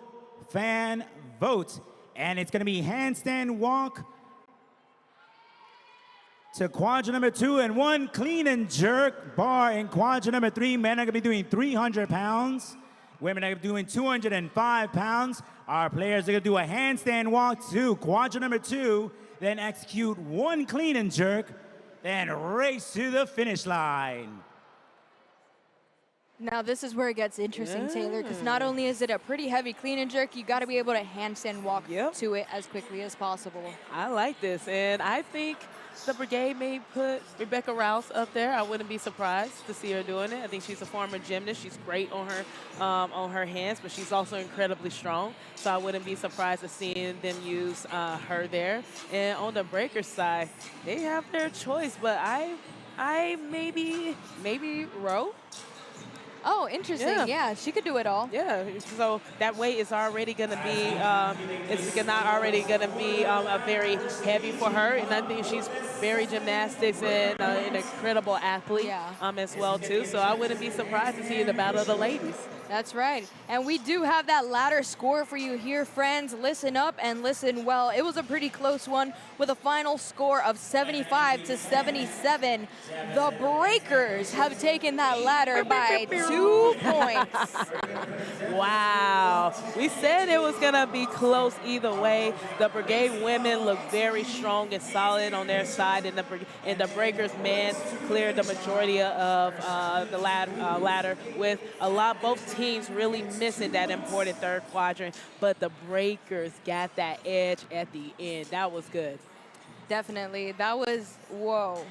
fan vote. And it's going to be handstand walk to quadrant number 2, and 1 clean and jerk bar in quadrant number 3. Men are going to be doing 300 pounds. Women are going to be doing 205 pounds. Our players are going to do a handstand walk to quadrant number 2, then execute 1 clean and jerk, then race to the finish line. Now this is where it gets interesting, Taylor, because not only is it a pretty heavy clean and jerk, you got to be able to handstand walk to it as quickly as possible. I like this, and I think the Brigade may put Rebecca Rouse up there. I wouldn't be surprised to see her doing it. I think she's a former gymnast. She's great on her hands, but she's also incredibly strong. So I wouldn't be surprised to seeing them use her there. And on the breaker side, they have their choice, but I maybe Rowe. Oh, interesting. Yeah, she could do it all. Yeah, so that weight is already going to be, it's not already going to be a very heavy for her. And I think she's very gymnastics and an incredible athlete as well, too. So I wouldn't be surprised to see the battle of the ladies. That's right. And we do have that ladder score for you here, friends. Listen up and listen well. It was a pretty close one with a final score of 75-77. The Breakers have taken that ladder by 2 points. Wow. We said it was going to be close either way. The Brigade women look very strong and solid on their side, and the Breakers men cleared the majority of the ladder with both teams really missing that important third quadrant, but the Breakers got that edge at the end. That was good. Definitely. That was, whoa.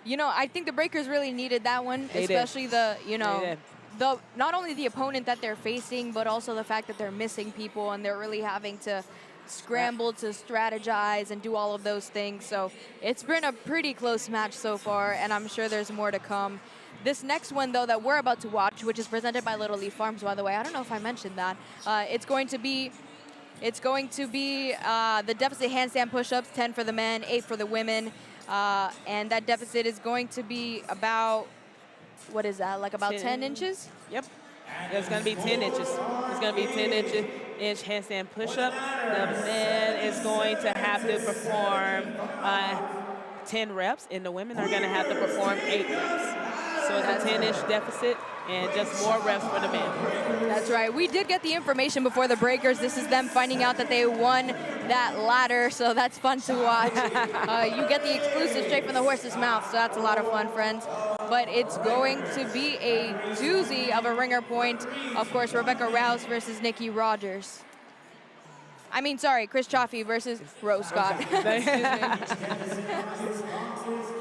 You know, I think the Breakers really needed that one, especially not only the opponent that they're facing, but also the fact that they're missing people and they're really having to scramble to strategize and do all of those things. So it's been a pretty close match so far, and I'm sure there's more to come. This next one, though, that we're about to watch, which is presented by Little Leaf Farms, by the way, I don't know if I mentioned that. It's going to be the deficit handstand push-ups, 10 for the men, 8 for the women, and that deficit is going to be about, what is that, like about 10 inches? Yep. It's going to be 10 inches. It's going to be 10 inch handstand push-up. The man is going to have to perform 10 reps, and the women are going to have to perform 8 reps. So it's a 10-inch deficit and just more reps for the men. That's right. We did get the information before the Breakers. This is them finding out that they won that ladder, so that's fun to watch. You get the exclusive straight from the horse's mouth, so that's a lot of fun, friends. But it's going to be a doozy of a ringer point. Of course, Rebecca Rouse versus Nikki Rogers. I mean, sorry, Chris Chaffee versus Rose Scott.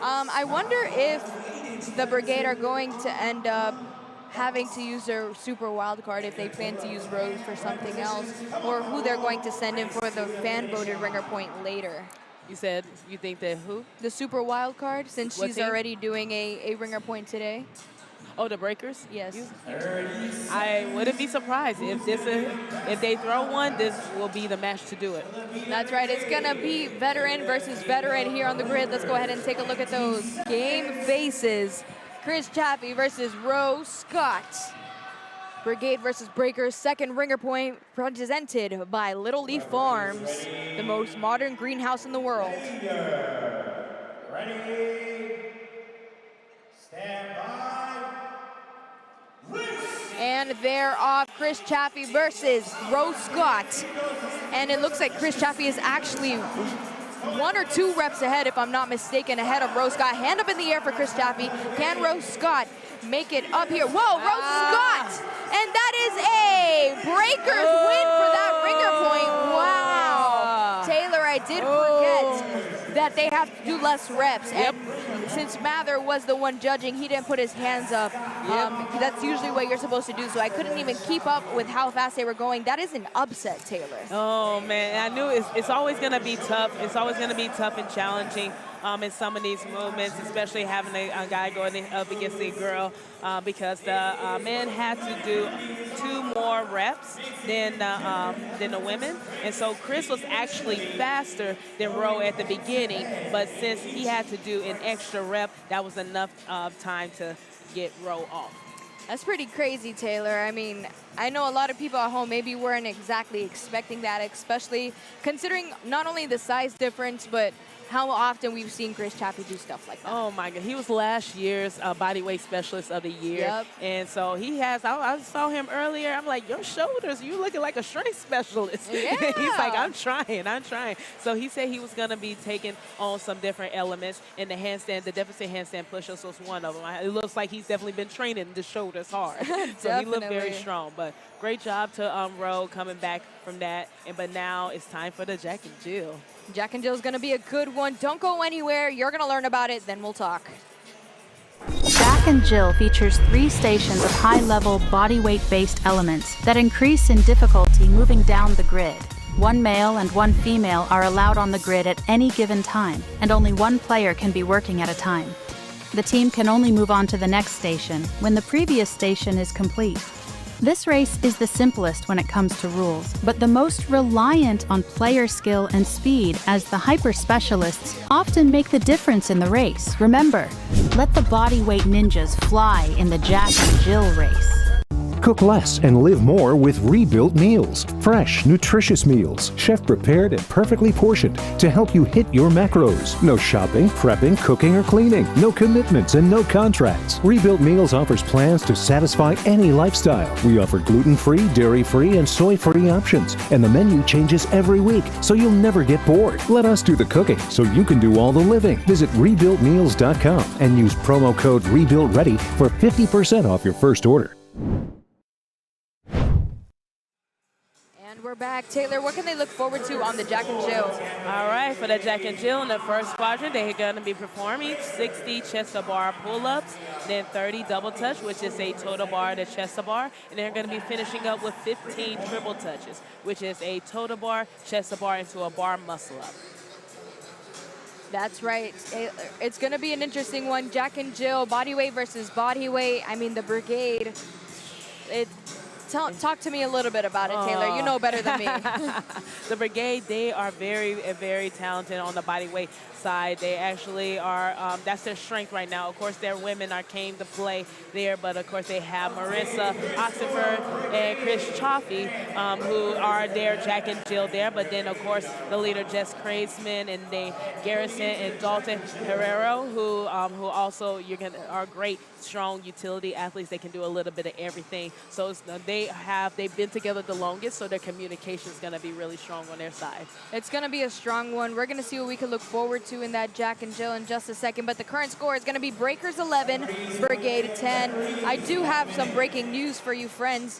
I wonder if the Brigade are going to end up having to use their super wild card if they plan to use Rose for something else, or who they're going to send in for the fan-voted ringer point later. You said you think that who? The super wild card, since she's already doing a ringer point today. Oh, the Breakers? Yes. I wouldn't be surprised if they throw one, this will be the match to do it. That's right. It's going to be veteran versus veteran here on the grid. Let's go ahead and take a look at those game faces. Chris Chaffee versus Rose Scott. Brigade versus Breakers, second ringer point presented by Little Leaf Farms, the most modern greenhouse in the world. Ready, stand by. And they're off. Chris Chaffee versus Rose Scott. And it looks like Chris Chaffee is actually 1 or 2 reps ahead, if I'm not mistaken, ahead of Rose Scott. Hand up in the air for Chris Chaffee. Can Rose Scott make it up here? Whoa, Rose Scott! And that is a Breakers win for that ringer point. Wow. Taylor, I did forget that they have to do less reps. Yep. And since Mather was the one judging, he didn't put his hands up. That's usually what you're supposed to do, so I couldn't even keep up with how fast they were going. That is an upset, Taylor. Oh, man. I knew it's always going to be tough. It's always going to be tough and challenging in some of these movements, especially having a guy going up against a girl, because the men had to do 2 more reps than the women. And so Chris was actually faster than Rowe at the beginning, but since he had to do an extra rep, that was enough time to get Rowe off. That's pretty crazy, Taylor. I mean, I know a lot of people at home maybe weren't exactly expecting that, especially considering not only the size difference, but how often we've seen Chris Chaffee do stuff like that. Oh my God, he was last year's bodyweight specialist of the year. Yep. And so he has, I saw him earlier, I'm like, your shoulders, you looking like a strength specialist. Yeah. He's like, I'm trying. So he said he was gonna be taking on some different elements, and the handstand, the deficit handstand push-ups was one of them. It looks like he's definitely been training the shoulders hard. So he looked very strong, but great job to Rowe coming back from that. But now it's time for the Jack and Jill. Jack and Jill's gonna be a good one. Don't go anywhere. You're gonna learn about it, then we'll talk. Jack and Jill features 3 stations of high-level bodyweight-based elements that increase in difficulty moving down the grid. 1 male and 1 female are allowed on the grid at any given time, and only 1 player can be working at a time. The team can only move on to the next station when the previous station is complete. This race is the simplest when it comes to rules, but the most reliant on player skill and speed, as the hyper specialists often make the difference in the race. Remember, let the bodyweight ninjas fly in the Jack and Jill race. Cook less and live more with rebuilt meals. Fresh, nutritious meals, chef-prepared and perfectly portioned to help you hit your macros. No shopping, prepping, cooking, or cleaning. No commitments and no contracts. Rebuilt Meals offers plans to satisfy any lifestyle. We offer gluten-free, dairy-free, and soy-free options, and the menu changes every week, so you'll never get bored. Let us do the cooking so you can do all the living. Visit rebuiltmeals.com and use promo code RebuiltReady for 50% off your first order. We're back. Taylor, what can they look forward to on the Jack and Jill? All right, for the Jack and Jill in the first quadrant, they're going to be performing 60 chest-to-bar pull-ups, then 30 double touch, which is a total bar to chest-to-bar, and they're going to be finishing up with 15 triple touches, which is a total bar, chest-to-bar into a bar muscle-up. That's right. It's going to be an interesting one. Jack and Jill, bodyweight versus bodyweight. I mean, the Brigade, talk to me a little bit about it, Taylor. You know better than me. The Brigade, they are very, very talented on the bodyweight side. They actually are, that's their strength right now. Of course, their women came to play there, but of course they have Marissa Oxenford and Chris Chaffee, who are their Jack and Jill there. But then, of course, the leader, Jess Krezmien, and then Garrison and Dalton Herrero, who also are great, strong utility athletes. They can do a little bit of everything. So they've been together the longest, so their communication is going to be really strong on their side. It's going to be a strong one. We're going to see what we can look forward to in that Jack and Jill in just a second, but the current score is going to be Breakers 11, Brigade 10. I do have some breaking news for you, friends.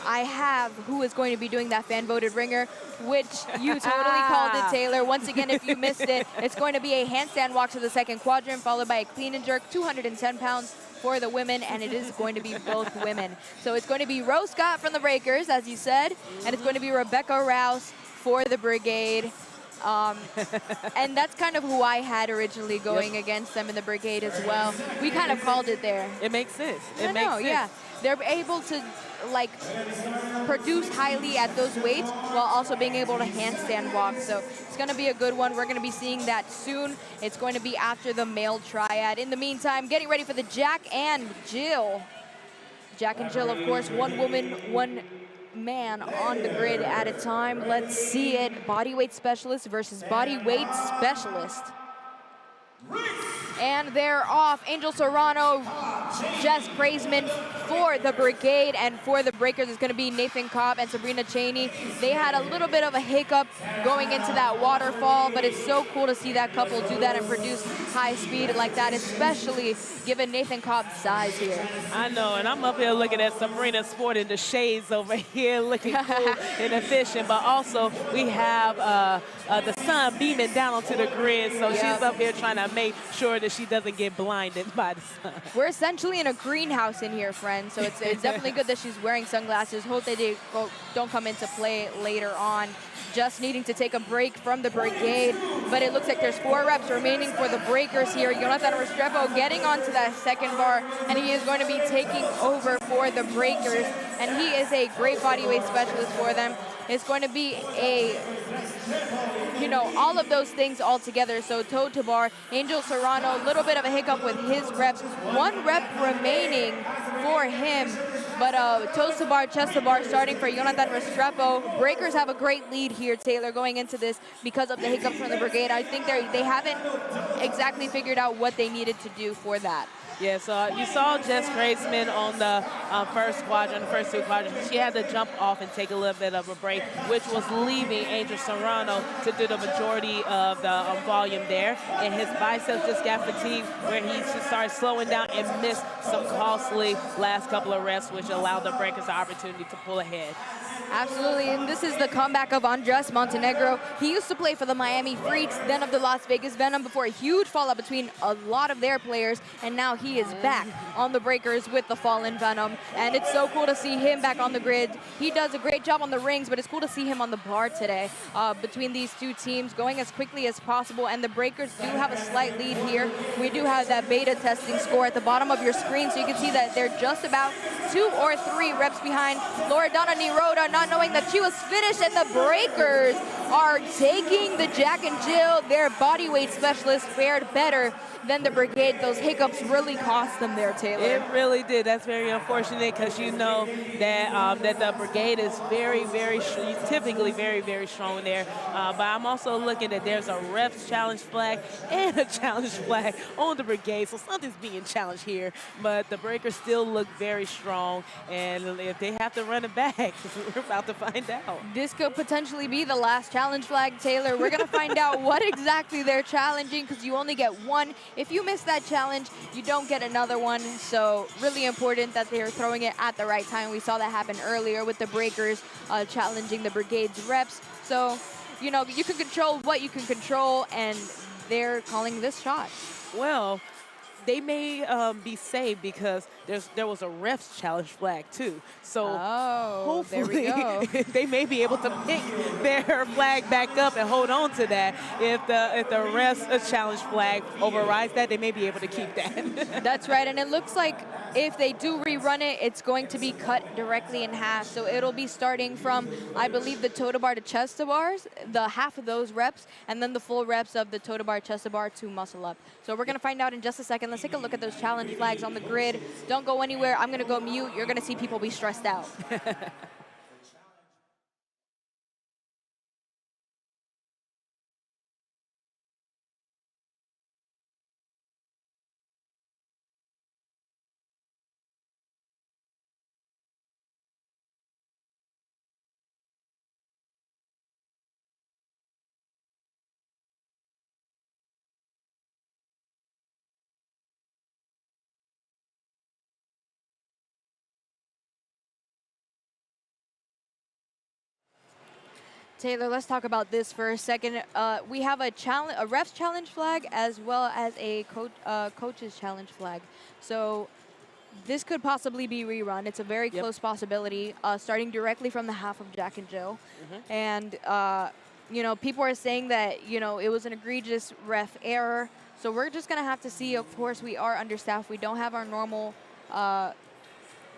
I have who is going to be doing that fan-voted ringer, which you totally called it, Taylor. Once again, if you missed it, it's going to be a handstand walk to the second quadrant, followed by a clean and jerk, 210 pounds for the women, and it is going to be both women. So it's going to be Rose Scott from the Breakers, as you said, and it's going to be Rebecca Rouse for the Brigade. And that's kind of who I had originally going against them in the Brigade as well. We kind of called it there. It makes sense. It makes sense. Yeah. They're able to produce highly at those weights while also being able to handstand walk. So it's going to be a good one. We're going to be seeing that soon. It's going to be after the male triad. In the meantime, getting ready for the Jack and Jill. Jack and Jill, of course, 1 woman, 1 man on the grid at a time. Let's see it. Bodyweight specialist versus bodyweight specialist. And they're off. Angel Serrano, Jess Krezmien for the Brigade, and for the Breakers is going to be Nathan Cobb and Sabrina Cheney. They had a little bit of a hiccup going into that waterfall, but it's so cool to see that couple do that and produce high speed like that, especially given Nathan Cobb's size here. I know, and I'm up here looking at Sabrina sporting the shades over here, looking cool and efficient, but also we have the sun beaming down onto the grid, so she's up here trying to make sure that she doesn't get blinded by the sun. We're essentially in a greenhouse in here, friends, so it's definitely good that she's wearing sunglasses. Hope they don't come into play later on. Just needing to take a break from the Brigade, but it looks like there's 4 reps remaining for the Breakers here. Jonathan Restrepo getting onto that second bar, and he is going to be taking over for the Breakers, and he is a great bodyweight specialist for them. It's going to be all of those things all together. So toe to bar, Angel Serrano, a little bit of a hiccup with his reps. 1 rep remaining for him. But toes to bar, chest to bar, starting for Jonathan Restrepo. Breakers have a great lead here, Taylor, going into this because of the hiccups from the Brigade. I think they haven't exactly figured out what they needed to do for that. Yeah, so you saw Jess Krezmien on the first quadrant, the first two quadrants. She had to jump off and take a little bit of a break, which was leaving Angel Serrano to do the majority of the volume there. And his biceps just got fatigued where he just started slowing down and missed some costly last couple of reps, which allowed the breakers the opportunity to pull ahead. Absolutely, and this is the comeback of Andres Montenegro. He used to play for the Miami Freaks, then of the Las Vegas Venom, before a huge fallout between a lot of their players, and now he is back on the breakers with the Fallen Venom, and it's so cool to see him back on the grid. He does a great job on the rings, but it's cool to see him on the bar today. Between these two teams, going as quickly as possible, and the breakers do have a slight lead here. We do have that beta testing score at the bottom of your screen, so you can see that they're just about 2 or 3 reps behind Loredana Niroda, not knowing that she was finished, and the breakers are taking the Jack and Jill. Their body weight specialist fared better than the Brigade. Those hiccups really cost them there, Taylor. It really did. That's very unfortunate because you know that that the Brigade is typically very strong there. But I'm also looking at there's a refs challenge flag and a challenge flag on the Brigade, so something's being challenged here. But the breakers still look very strong, and if they have to run it back, we're about to find out. This could potentially be the last challenge flag, Taylor. We're going to find out what exactly they're challenging, because you only get one. If you miss that challenge, you don't get another one. So really important that they're throwing it at the right time. We saw that happen earlier with the breakers challenging the Brigade's reps. So, you know, you can control what you can control, and they're calling this shot. Well, they may be saved because there was a refs challenge flag too. So hopefully there we go. they may be able to pick their flag back up and hold on to that. If the refs challenge flag overrides that, they may be able to keep that. That's right, and it looks like if they do rerun it, it's going to be cut directly in half. So it'll be starting from, I believe, the toe to bar to chest to bars, the half of those reps, and then the full reps of the toe to bar, chest to bar to muscle up. So we're going to find out in just a second. Let's take a look at those challenge flags on the grid. Don't go anywhere. I'm going to go mute. You're going to see people be stressed out. Taylor, let's talk about this for a second. We have a ref's challenge flag as well as a coach's challenge flag. So this could possibly be rerun. It's a very close possibility, starting directly from the half of Jack and Jill. And, you know, people are saying that, you know, it was an egregious ref error. So we're just going to have to see. Of course, we are understaffed. We don't have our normal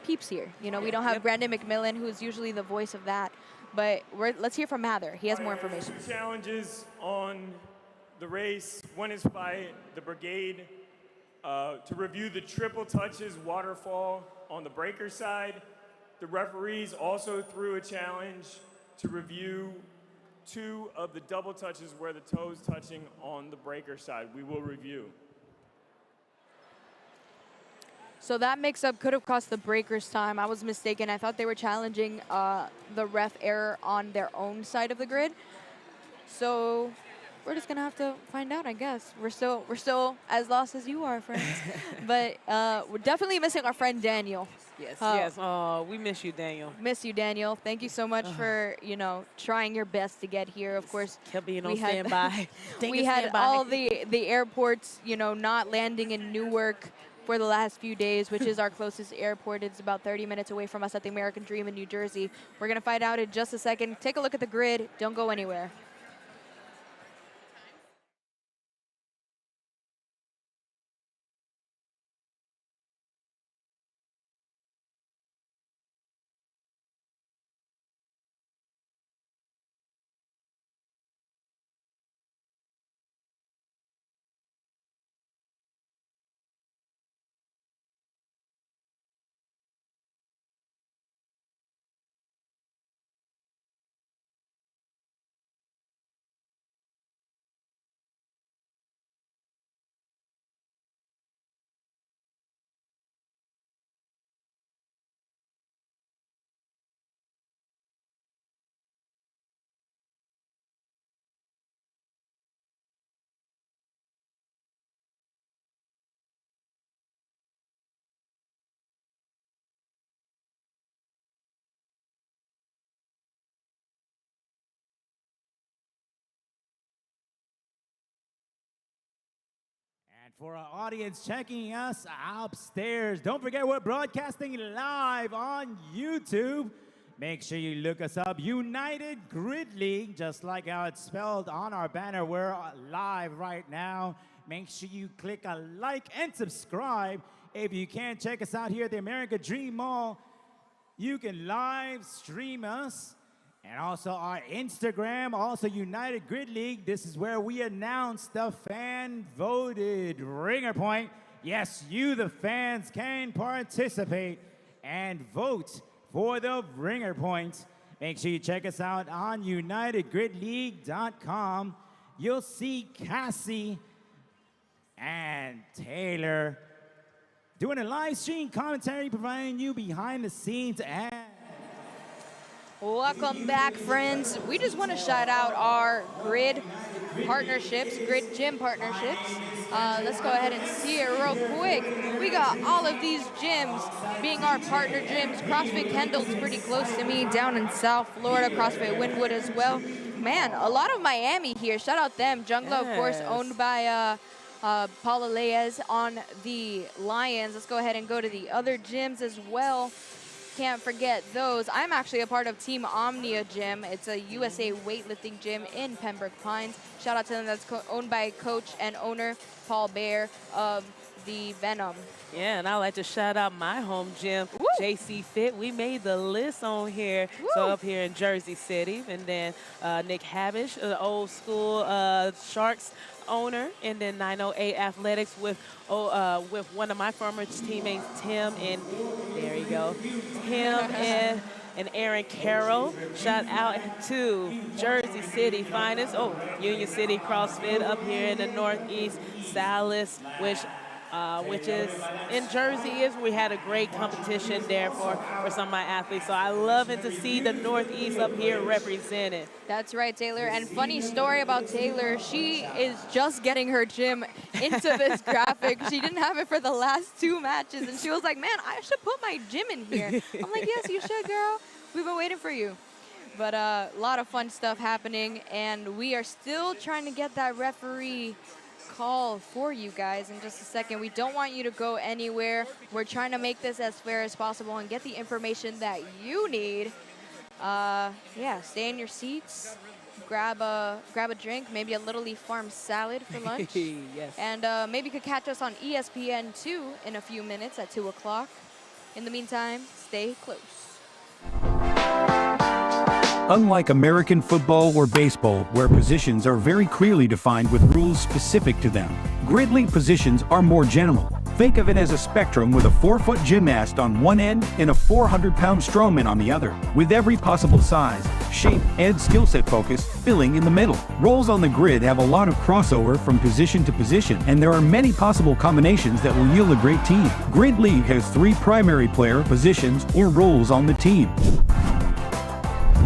peeps here. You know, we don't have Brandon McMillan, who's usually the voice of that. But let's hear from Mather. He has more information. Challenges on the race. One is by the Brigade to review the triple touches waterfall on the breaker side. The referees also threw a challenge to review 2 of the double touches where the toes touching on the breaker side. We will review. So that mix-up could have cost the breakers time. I was mistaken. I thought they were challenging the ref error on their own side of the grid. So we're just gonna have to find out, I guess. We're still as lost as you are, friends. But we're definitely missing our friend Daniel. Yes, yes. Oh, we miss you, Daniel. Miss you, Daniel. Thank you so much for, you know, trying your best to get here. Of course, kept being on standby. We had all the airports, you know, not landing in Newark for the last few days, which is our closest airport. It's about 30 minutes away from us at the American Dream in New Jersey. We're going to find out in just a second. Take a look at the grid. Don't go anywhere. For our audience checking us upstairs, don't forget we're broadcasting live on YouTube. Make sure you look us up, United Grid League, just like how it's spelled on our banner. We're live right now. Make sure you click a like and subscribe. If you can't check us out here at the America Dream Mall, you can live stream us. And also our Instagram, also United Grid League. This is where we announce the fan-voted ringer point. Yes, you, the fans, can participate and vote for the ringer point. Make sure you check us out on UnitedGridLeague.com. You'll see Cassie and Taylor doing a live stream commentary, providing you behind the scenes. And welcome back, friends. We just want to shout out our grid partnerships, grid gym partnerships. Let's go ahead and see it real quick. We got all of these gyms being our partner gyms. CrossFit Kendall's pretty close to me down in South Florida. CrossFit Wynwood as well. Man, a lot of Miami here. Shout out them. Jungla, of course, owned by Paula Leyes on the Lions. Let's go ahead and go to the other gyms as well. Can't forget those. I'm actually a part of Team Omnia Gym. It's a USA weightlifting gym in Pembroke Pines. Shout out to them. That's owned by coach and owner Paul Bear of the Venom. Yeah, and I like to shout out my home gym, JC Fit. We made the list on here. Woo. So up here in Jersey City. And then Nick Havish, the old school Sharks owner, and then 908 Athletics with one of my former teammates, Tim, and there you go, Tim and Aaron Carroll. Shout out to Jersey City finest, Union City CrossFit up here in the Northeast, Salis, which is in Jersey. We had a great competition there for some of my athletes. So I love it to see the Northeast up here represented. That's right, Taylor. And funny story about Taylor, she is just getting her gym into this graphic. She didn't have it for the last 2 matches, and she was like, man, I should put my gym in here. I'm like, yes, you should, girl. We've been waiting for you. But a lot of fun stuff happening, and we are still trying to get that referee call for you guys in just a second. We don't want you to go anywhere. We're trying to make this as fair as possible and get the information that you need. Yeah, stay in your seats, grab a drink, maybe a Little Leaf Farm salad for lunch. Yes. And maybe you could catch us on ESPN2 in a few minutes at 2 o'clock. In the meantime, stay close. Unlike American football or baseball, where positions are very clearly defined with rules specific to them, grid league positions are more general. Think of it as a spectrum with a 4-foot gymnast on one end and a 400-pound strongman on the other, with every possible size, shape, and skill set focus filling in the middle. Roles on the grid have a lot of crossover from position to position, and there are many possible combinations that will yield a great team. Grid league has 3 primary player positions or roles on the team.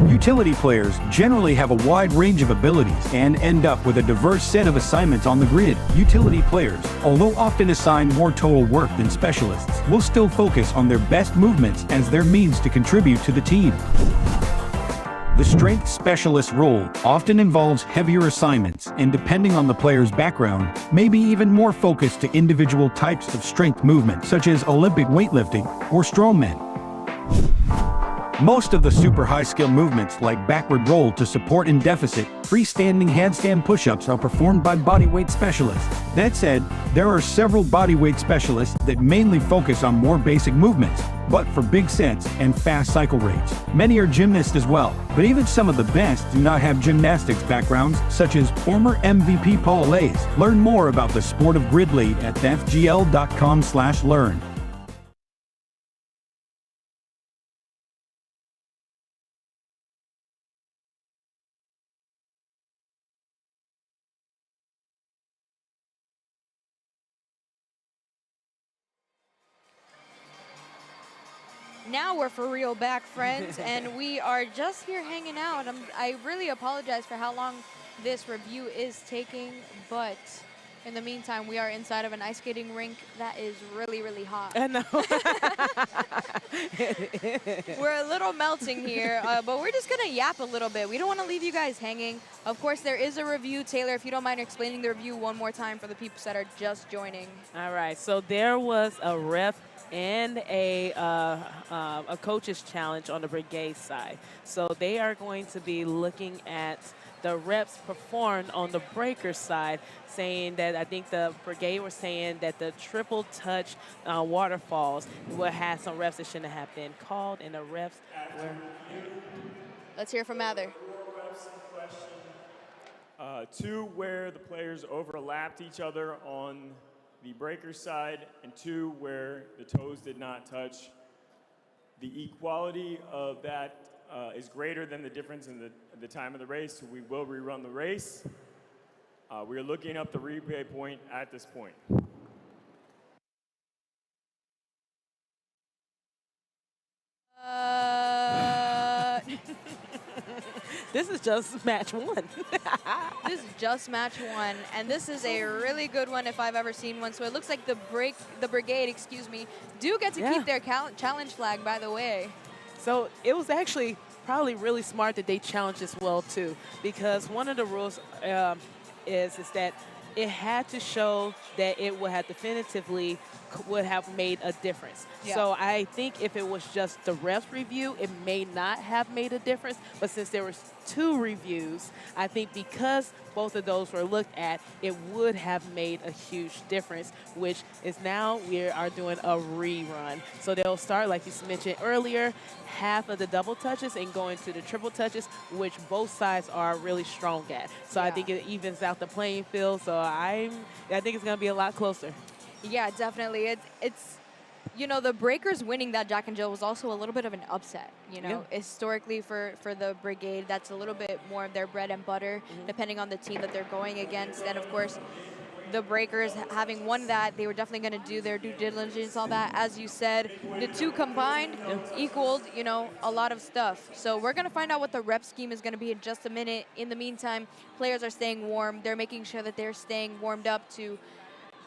Utility players generally have a wide range of abilities and end up with a diverse set of assignments on the grid. Utility players, although often assigned more total work than specialists, will still focus on their best movements as their means to contribute to the team. The strength specialist role often involves heavier assignments and, depending on the player's background, may be even more focused to individual types of strength movement, such as Olympic weightlifting or strongmen. Most of the super high-skill movements like backward roll to support in deficit, freestanding handstand push-ups are performed by bodyweight specialists. That said, there are several bodyweight specialists that mainly focus on more basic movements, but for big sets and fast cycle rates. Many are gymnasts as well, but even some of the best do not have gymnastics backgrounds, such as former MVP Paul Lays. Learn more about the sport of grid league at fgl.com/learn. Now we're for real back, friends, and we are just here hanging out. I really apologize for how long this review is taking, but In the meantime, we are inside of an ice skating rink that is really, really hot. I know. We're a little melting here, but we're just going to yap a little bit. We don't want to leave you guys hanging. Of course, there is a review. Taylor, if you don't mind explaining the review one more time for the people that are just joining. All right, so there was a ref and a coach's challenge on the Brigade side. So they are going to be looking at the reps performed on the breaker side, saying that I think the Brigade were saying that the triple touch waterfalls would have some reps that shouldn't have been called, and the reps were. Let's hear from Mather. 2 where the players overlapped each other on the breaker side, and 2 where the toes did not touch. The equality of that is greater than the difference in the time of the race, so we will rerun the race. We are looking up the replay point at this point. This is just match 1. This is just match 1, and this is a really good one if I've ever seen one. So it looks like the Brigade, excuse me, do get to keep their challenge flag, by the way. So it was actually probably really smart that they challenged as well too, because one of the rules is that it had to show that it would have definitively would have made a difference. Yeah. So I think if it was just the refs review, it may not have made a difference. But since there was 2 reviews, I think because both of those were looked at, it would have made a huge difference, which is now we are doing a rerun. So they'll start, like you mentioned earlier, half of the double touches and going to the triple touches, which both sides are really strong at. So I think it evens out the playing field. So I think it's going to be a lot closer. Yeah, definitely. It's you know, the Breakers winning that Jack and Jill was also a little bit of an upset. You know, historically for the Brigade, that's a little bit more of their bread and butter, depending on the team that they're going against. And of course, the Breakers having won that, they were definitely going to do their due diligence, all that. As you said, the 2 combined equaled, you know, a lot of stuff. So we're going to find out what the rep scheme is going to be in just a minute. In the meantime, players are staying warm. They're making sure that they're staying warmed up to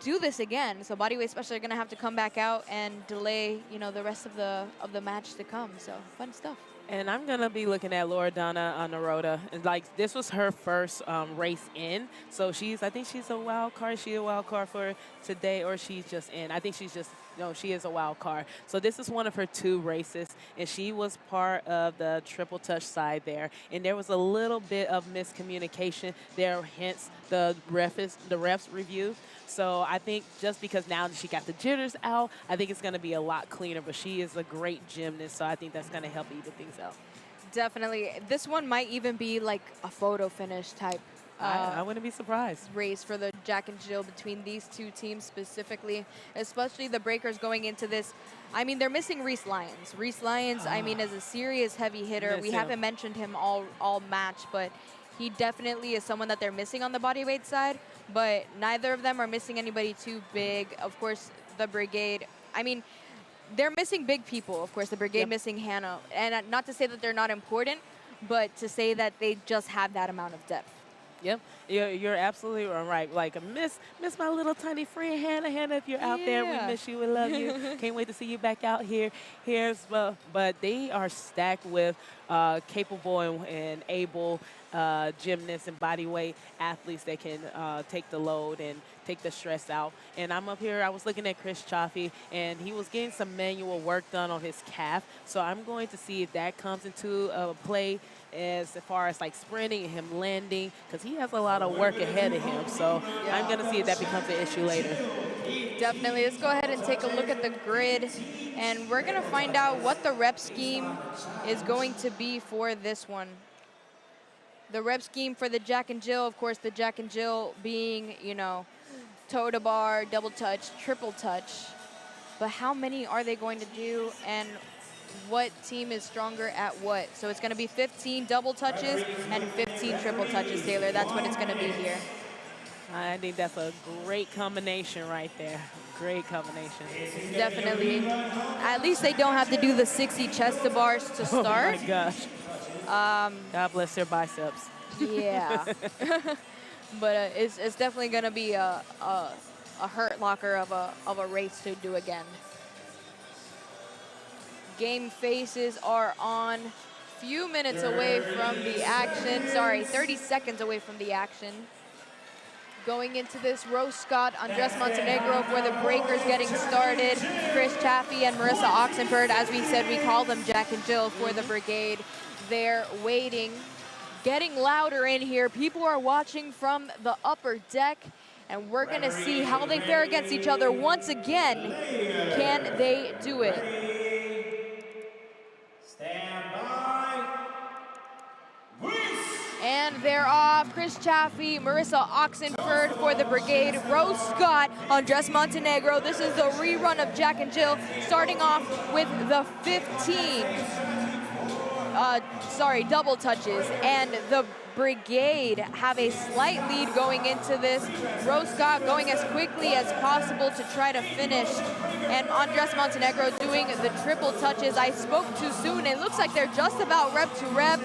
do this again. So bodyweight specialists are going to have to come back out and delay, you know, the rest of the match to come. So fun stuff. And I'm going to be looking at Loredana on Niroda. And like, this was her first race in. So I think she's a wild card. She's a wild card for today, or she's just in. I think she's just, no, she is a wild card. So this is one of her 2 races, and she was part of the triple touch side there. And there was a little bit of miscommunication there, hence the refs review. So I think just because now that she got the jitters out, I think it's going to be a lot cleaner. But she is a great gymnast, so I think that's going to help even things out. Definitely. This one might even be like a photo finish type. I wouldn't be surprised. Race for the Jack and Jill between these 2 teams specifically, especially the Breakers going into this. I mean, they're missing Reese Lyons. Reese Lyons, I mean, is a serious heavy hitter. We haven't mentioned him all match, but he definitely is someone that they're missing on the bodyweight side. But neither of them are missing anybody too big. Of course, the Brigade, I mean, they're missing big people. Of course, the Brigade missing Hannah. And not to say that they're not important, but to say that they just have that amount of depth. Yep, you're absolutely right. Like, miss my little tiny friend Hannah. Hannah, if you're out there, we miss you. We love you. Can't wait to see you back out here. But they are stacked with capable and able gymnasts and bodyweight athletes that can take the load and take the stress out. And I'm up here, I was looking at Chris Chaffee, and he was getting some manual work done on his calf. So I'm going to see if that comes into play as far as like sprinting and him landing, because he has a lot of work ahead of him. So I'm going to see if that becomes an issue later. Definitely. Let's go ahead and take a look at the grid, and we're going to find out what the rep scheme is going to be for this one. The rep scheme for the Jack and Jill, of course, the Jack and Jill being, you know, toe to bar, double touch, triple touch. But how many are they going to do, and what team is stronger at what? So it's going to be 15 double touches and 15 triple touches, Taylor. That's what it's going to be here. I think that's a great combination right there. Great combination. Definitely. At least they don't have to do the 60 chest to bars to start. Oh my gosh. God bless their biceps. Yeah. But it's definitely going to be a hurt locker of a race to do again. Game faces are on. Few minutes away from the action. Sorry, 30 seconds away from the action. Going into this, Rose Scott, Andres Montenegro for the breakers getting started. Chris Chaffee and Marissa Oxenford, as we said, we call them Jack and Jill for the Brigade. They're waiting, getting louder in here. People are watching from the upper deck, and we're gonna see how they fare against each other once again. Can they do it? Stand by. And they're off. Chris Chaffee, Marissa Oxenford for the Brigade, Rose Scott, Andres Montenegro. This is the rerun of Jack and Jill, starting off with the 15, double touches. And the Brigade have a slight lead going into this. Rose Scott going as quickly as possible to try to finish. And Andres Montenegro doing the triple touches. I spoke too soon. It looks like they're just about rep to rep.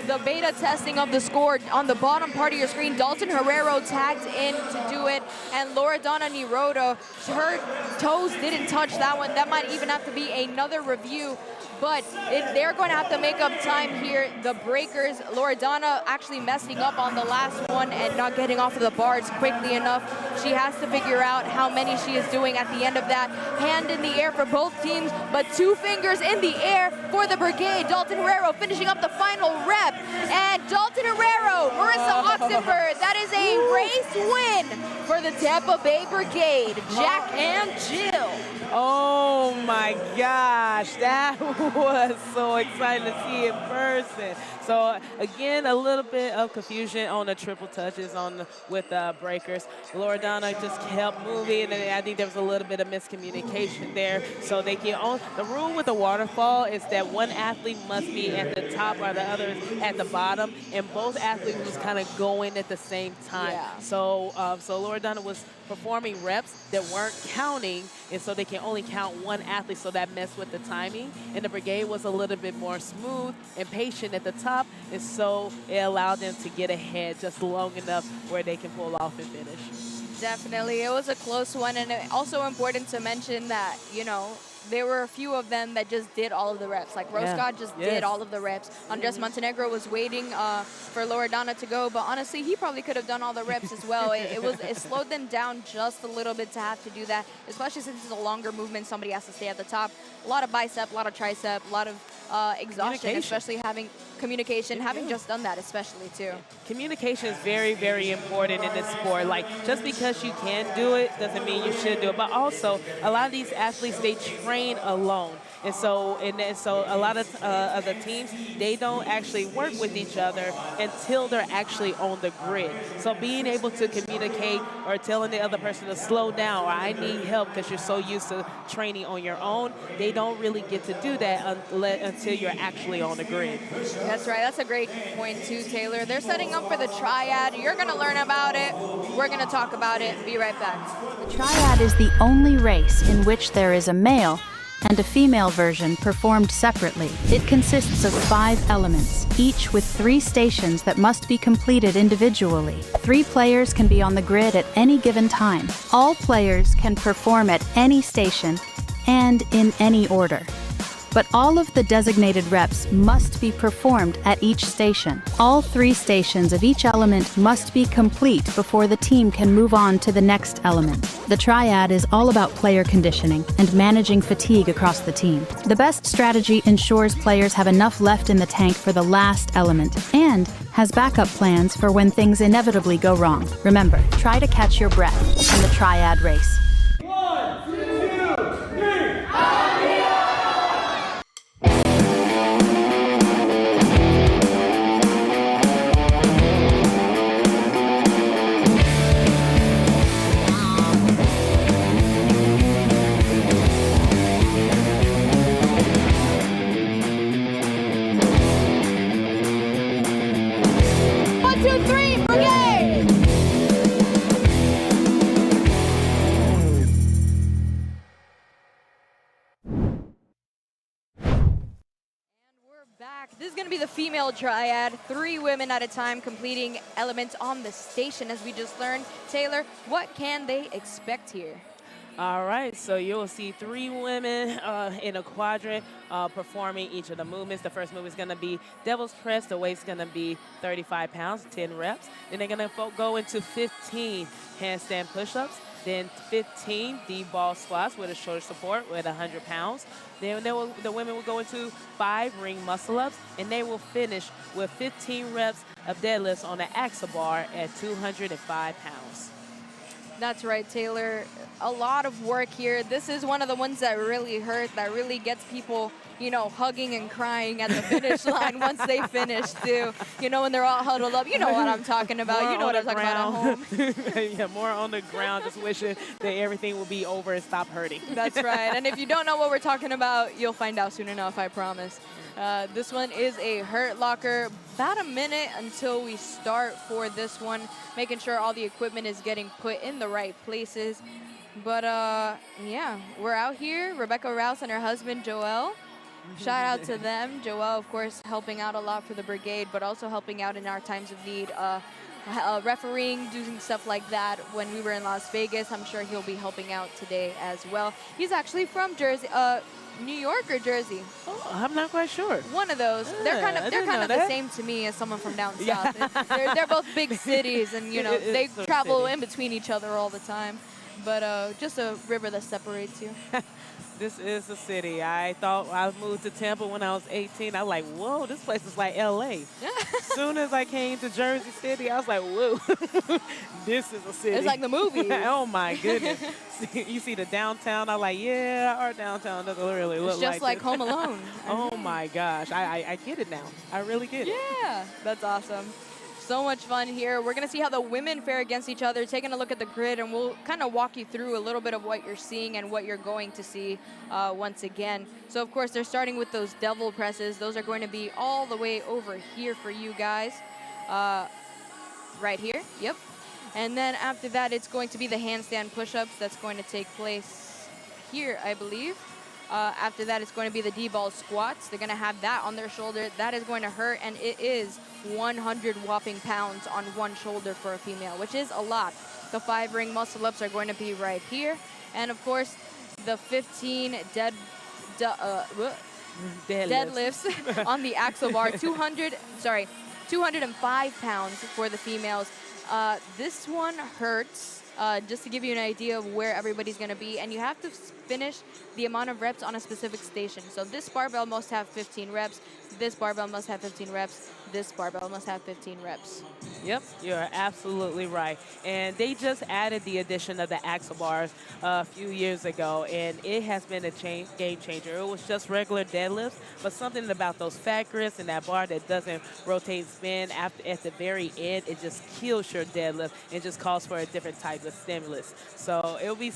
The beta testing of the score on the bottom part of your screen. Dalton Herrero tagged in to do it. And Loredana Niroda, her toes didn't touch that one. That might even have to be another review. But they're going to have to make up time here. The breakers, Loredana actually messing up on the last one and not getting off of the bars quickly enough. She has to figure out how many she is doing at the end of that. Hand in the air for both teams, but 2 fingers in the air for the Brigade. Dalton Herrero finishing up the final rep. And Dalton Herrero, Marissa Oxenford, that is a race win for the Tampa Bay Brigade. Jack and Jill. Oh my gosh, that was so exciting to see in person. So again, a little bit of confusion on the triple touches with breakers. Loredana just kept moving, and I think there was a little bit of miscommunication there. So they can the rule with the waterfall is that one athlete must be at the top or the other is at the bottom, and both athletes was kind of going at the same time. Yeah. So Loredana was performing reps that weren't counting, and so they can only count one athlete, so that messed with the timing. And the Brigade was a little bit more smooth and patient at the top, and so it allowed them to get ahead just long enough where they can pull off and finish. Definitely, it was a close one, and also important to mention that, you know, there were a few of them that just did all of the reps. Like Rose Scott just did all of the reps. Andres Montenegro was waiting for Loredana to go, but honestly, he probably could have done all the reps as well. It slowed them down just a little bit to have to do that, especially since it's a longer movement. Somebody has to stay at the top. A lot of bicep, a lot of tricep, a lot of exhaustion, especially having communication, having just done that especially too. Communication is very, very important in this sport. Like, just because you can do it doesn't mean you should do it. But also, a lot of these athletes, they train alone. And so a lot of the teams, they don't actually work with each other until they're actually on the grid. So being able to communicate or telling the other person to slow down or I need help because you're so used to training on your own, they don't really get to do that until you're actually on the grid. That's right. That's a great point too, Taylor. They're setting up for the triad. You're going to learn about it. We're going to talk about it. Be right back. The triad is the only race in which there is a male and a female version performed separately. It consists of 5 elements, each with 3 stations that must be completed individually. 3 players can be on the grid at any given time. All players can perform at any station and in any order. But all of the designated reps must be performed at each station. All 3 stations of each element must be complete before the team can move on to the next element. The triad is all about player conditioning and managing fatigue across the team. The best strategy ensures players have enough left in the tank for the last element and has backup plans for when things inevitably go wrong. Remember, try to catch your breath in the triad race. 1, 2, 3, female triad, 3 women at a time completing elements on the station, as we just learned. Taylor, what can they expect here? All right, so you'll see 3 women in a quadrant performing each of the movements. The first move is going to be Devil's Press. The weight's going to be 35 pounds, 10 reps. Then they're going to go into 15 handstand push-ups, then 15 D-ball squats with a shoulder support with 100 pounds. Then the women will go into 5 ring muscle-ups, and they will finish with 15 reps of deadlifts on the axle bar at 205 pounds. That's right, Taylor. A lot of work here. This is one of the ones that really hurt, that really gets people, you know, hugging and crying at the finish line once they finish, too. You know, when they're all huddled up. You know what I'm talking about. You know what I'm talking about at home. Yeah, more on the ground, just wishing that everything will be over and stop hurting. That's right. And if you don't know what we're talking about, you'll find out soon enough, I promise. This one is a hurt locker. About a minute until we start for this one, making sure all the equipment is getting put in the right places. But yeah, we're out here. Rebecca Rouse and her husband, Joel. Shout out to them. Joel, of course, helping out a lot for the Brigade, but also helping out in our times of need. Refereeing, doing stuff like that when we were in Las Vegas. I'm sure he'll be helping out today as well. He's actually from Jersey, New York or Jersey? Oh, I'm not quite sure. One of those. They're kind of the same to me as someone from down south. They're both big cities, and you know they travel in between each other all the time. But just a river that separates you. This is a city. I thought I moved to Tampa when I was 18. I was like, whoa, this place is like L.A. As soon as I came to Jersey City, I was like, whoa, this is a city. It's like the movie. Oh, my goodness. You see the downtown. I'm like, yeah, our downtown doesn't really look like It's just like this. Home Alone. Oh, my gosh. I get it now. I really get it. Yeah, that's awesome. So much fun here. We're going to see how the women fare against each other, taking a look at the grid, and we'll kind of walk you through a little bit of what you're seeing and what you're going to see once again. So, of course, they're starting with those devil presses. Those are going to be all the way over here for you guys. Right here. Yep. And then after that, it's going to be the handstand push-ups. That's going to take place here, I believe. After that, it's going to be the D-ball squats. They're going to have that on their shoulder. That is going to hurt, and it is 100 whopping pounds on one shoulder for a female, which is a lot. The 5 ring muscle-ups are going to be right here. And, of course, the 15 deadlifts on the axle bar. 205 pounds for the females. This one hurts. Just to give you an idea of where everybody's going to be, and you have to finish the amount of reps on a specific station. So this barbell must have 15 reps, this barbell must have 15 reps, this barbell must have 15 reps. Yep, you're absolutely right. And they just added the addition of the axle bars a few years ago, and it has been a game changer. It was just regular deadlifts, but something about those fat grits and that bar that doesn't rotate and spin at the very end, it just kills your deadlift and just calls for a different type of stimulus. So it'll be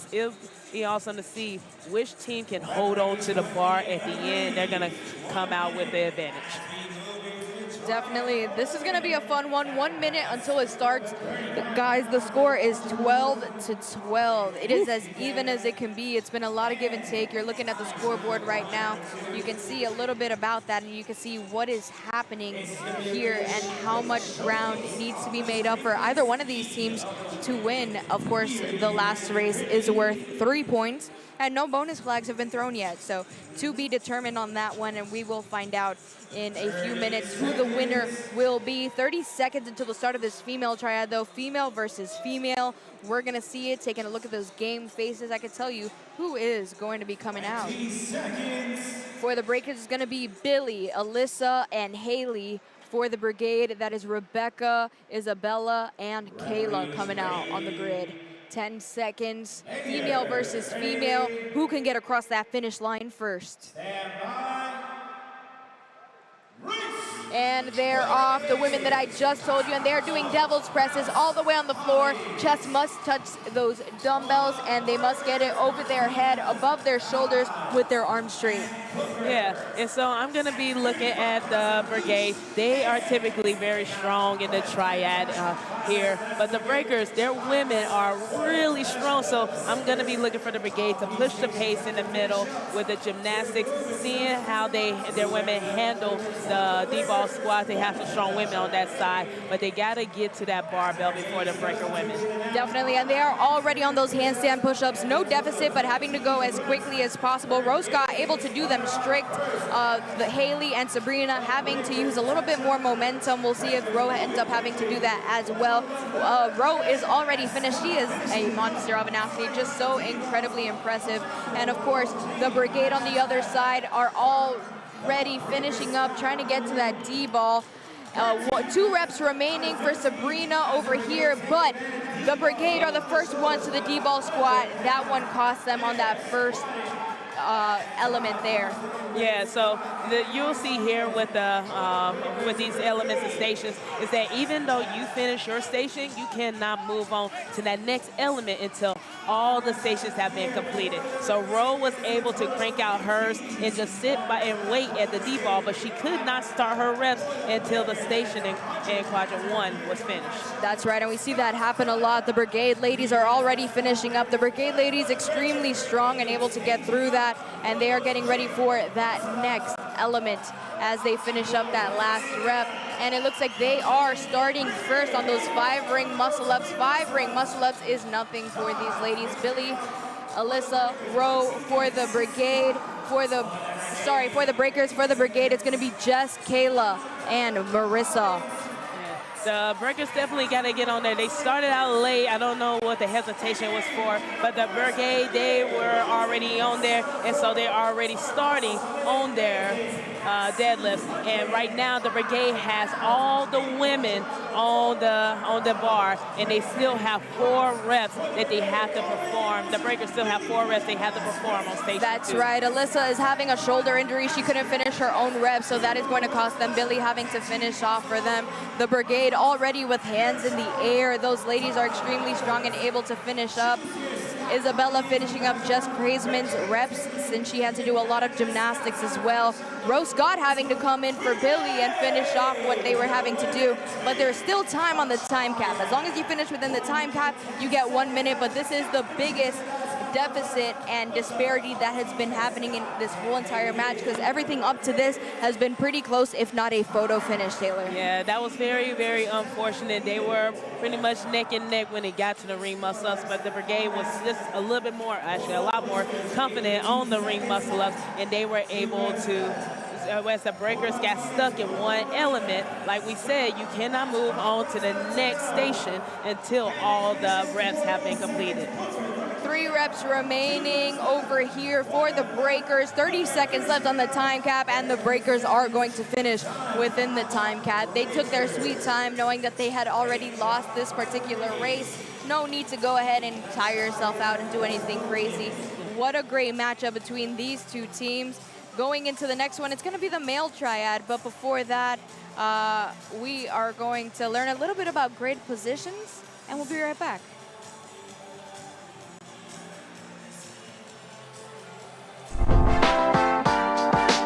awesome to see which team can hold on to the bar at the end. They're going to come out with the advantage. Definitely. This is going to be a fun one. 1 minute until it starts. Guys, the score is 12-12. It is as even as it can be. It's been a lot of give and take. You're looking at the scoreboard right now. You can see a little bit about that, and you can see what is happening here and how much ground needs to be made up for either one of these teams to win. Of course, the last race is worth 3 points, and no bonus flags have been thrown yet. So to be determined on that one, and we will find out in a few minutes who the winner will be. 30 seconds until the start of this female triad, though. Female versus female. We're going to see it. Taking a look at those game faces, I can tell you who is going to be coming out. For the Breakers, it's going to be Billy, Alyssa, and Haley. For the Brigade, that is Rebecca, Isabella, and Kayla coming out on the grid. 10 seconds. Female versus female. Who can get across that finish line first? And they're off, the women that I just told you, and they're doing devil's presses all the way on the floor. Chest must touch those dumbbells, and they must get it over their head, above their shoulders, with their arms straight. Yeah, and so I'm going to be looking at the Brigade. They are typically very strong in the triad here, but the Breakers, their women are really strong, so I'm going to be looking for the Brigade to push the pace in the middle with the gymnastics, seeing how their women handle the D-ball D-ball squad. They have some strong women on that side, but they got to get to that barbell before the breaker women. Definitely, and they are already on those handstand push-ups. No deficit, but having to go as quickly as possible. Rose got able to do them strict. The Haley and Sabrina having to use a little bit more momentum. We'll see if Ro ends up having to do that as well. Ro is already finished. She is a monster of an athlete, just so incredibly impressive. And of course, the Brigade on the other side are already finishing up, trying to get to that D-ball. 2 reps remaining for Sabrina over here, but the Brigade are the first ones to the D-ball squat. That one cost them on that first element there. Yeah, so you'll see here with these elements and stations is that even though you finish your station, you cannot move on to that next element until all the stations have been completed. So Ro was able to crank out hers and just sit by and wait at the D-ball, but she could not start her reps until the station in quadrant 1 was finished. That's right, and we see that happen a lot. The Brigade ladies are already finishing up. The Brigade ladies extremely strong and able to get through that, and they are getting ready for that next element as they finish up that last rep. And it looks like they are starting first on those 5-ring muscle-ups. 5-ring muscle-ups is nothing for these ladies. Billy, Alyssa, Ro for the Brigade. For the Breakers, for the Brigade, it's going to be Jess, Kayla, and Marissa. The Breakers definitely got to get on there. They started out late. I don't know what the hesitation was for, but the Brigade, they were already on there, and so they're already starting on their deadlifts. And right now, the Brigade has all the women on the bar, and they still have 4 reps that they have to perform. The Breakers still have 4 reps they have to perform on station 2. That's right. Alyssa is having a shoulder injury. She couldn't finish her own reps, so that is going to cost them. Billy having to finish off for them. The Brigade already with hands in the air. Those ladies are extremely strong and able to finish up. Isabella finishing up just Krezmien's reps since she had to do a lot of gymnastics as well. Rose Scott having to come in for Billy and finish off what they were having to do. But there's still time on the time cap. As long as you finish within the time cap, you get 1 minute. But this is the biggest deficit and disparity that has been happening in this whole entire match, because everything up to this has been pretty close, if not a photo finish, Taylor. Yeah, that was very, very unfortunate. They were pretty much neck and neck when it got to the ring muscle-ups, but the Brigade was just a little bit more, actually a lot more confident on the ring muscle-ups, and they were able to, as the Breakers got stuck in one element, like we said, you cannot move on to the next station until all the reps have been completed. 3 reps remaining over here for the Breakers. 30 seconds left on the time cap, and the Breakers are going to finish within the time cap. They took their sweet time knowing that they had already lost this particular race. No need to go ahead and tire yourself out and do anything crazy. What a great matchup between these 2 teams. Going into the next one, it's going to be the male triad, but before that, we are going to learn a little bit about grid positions, and we'll be right back.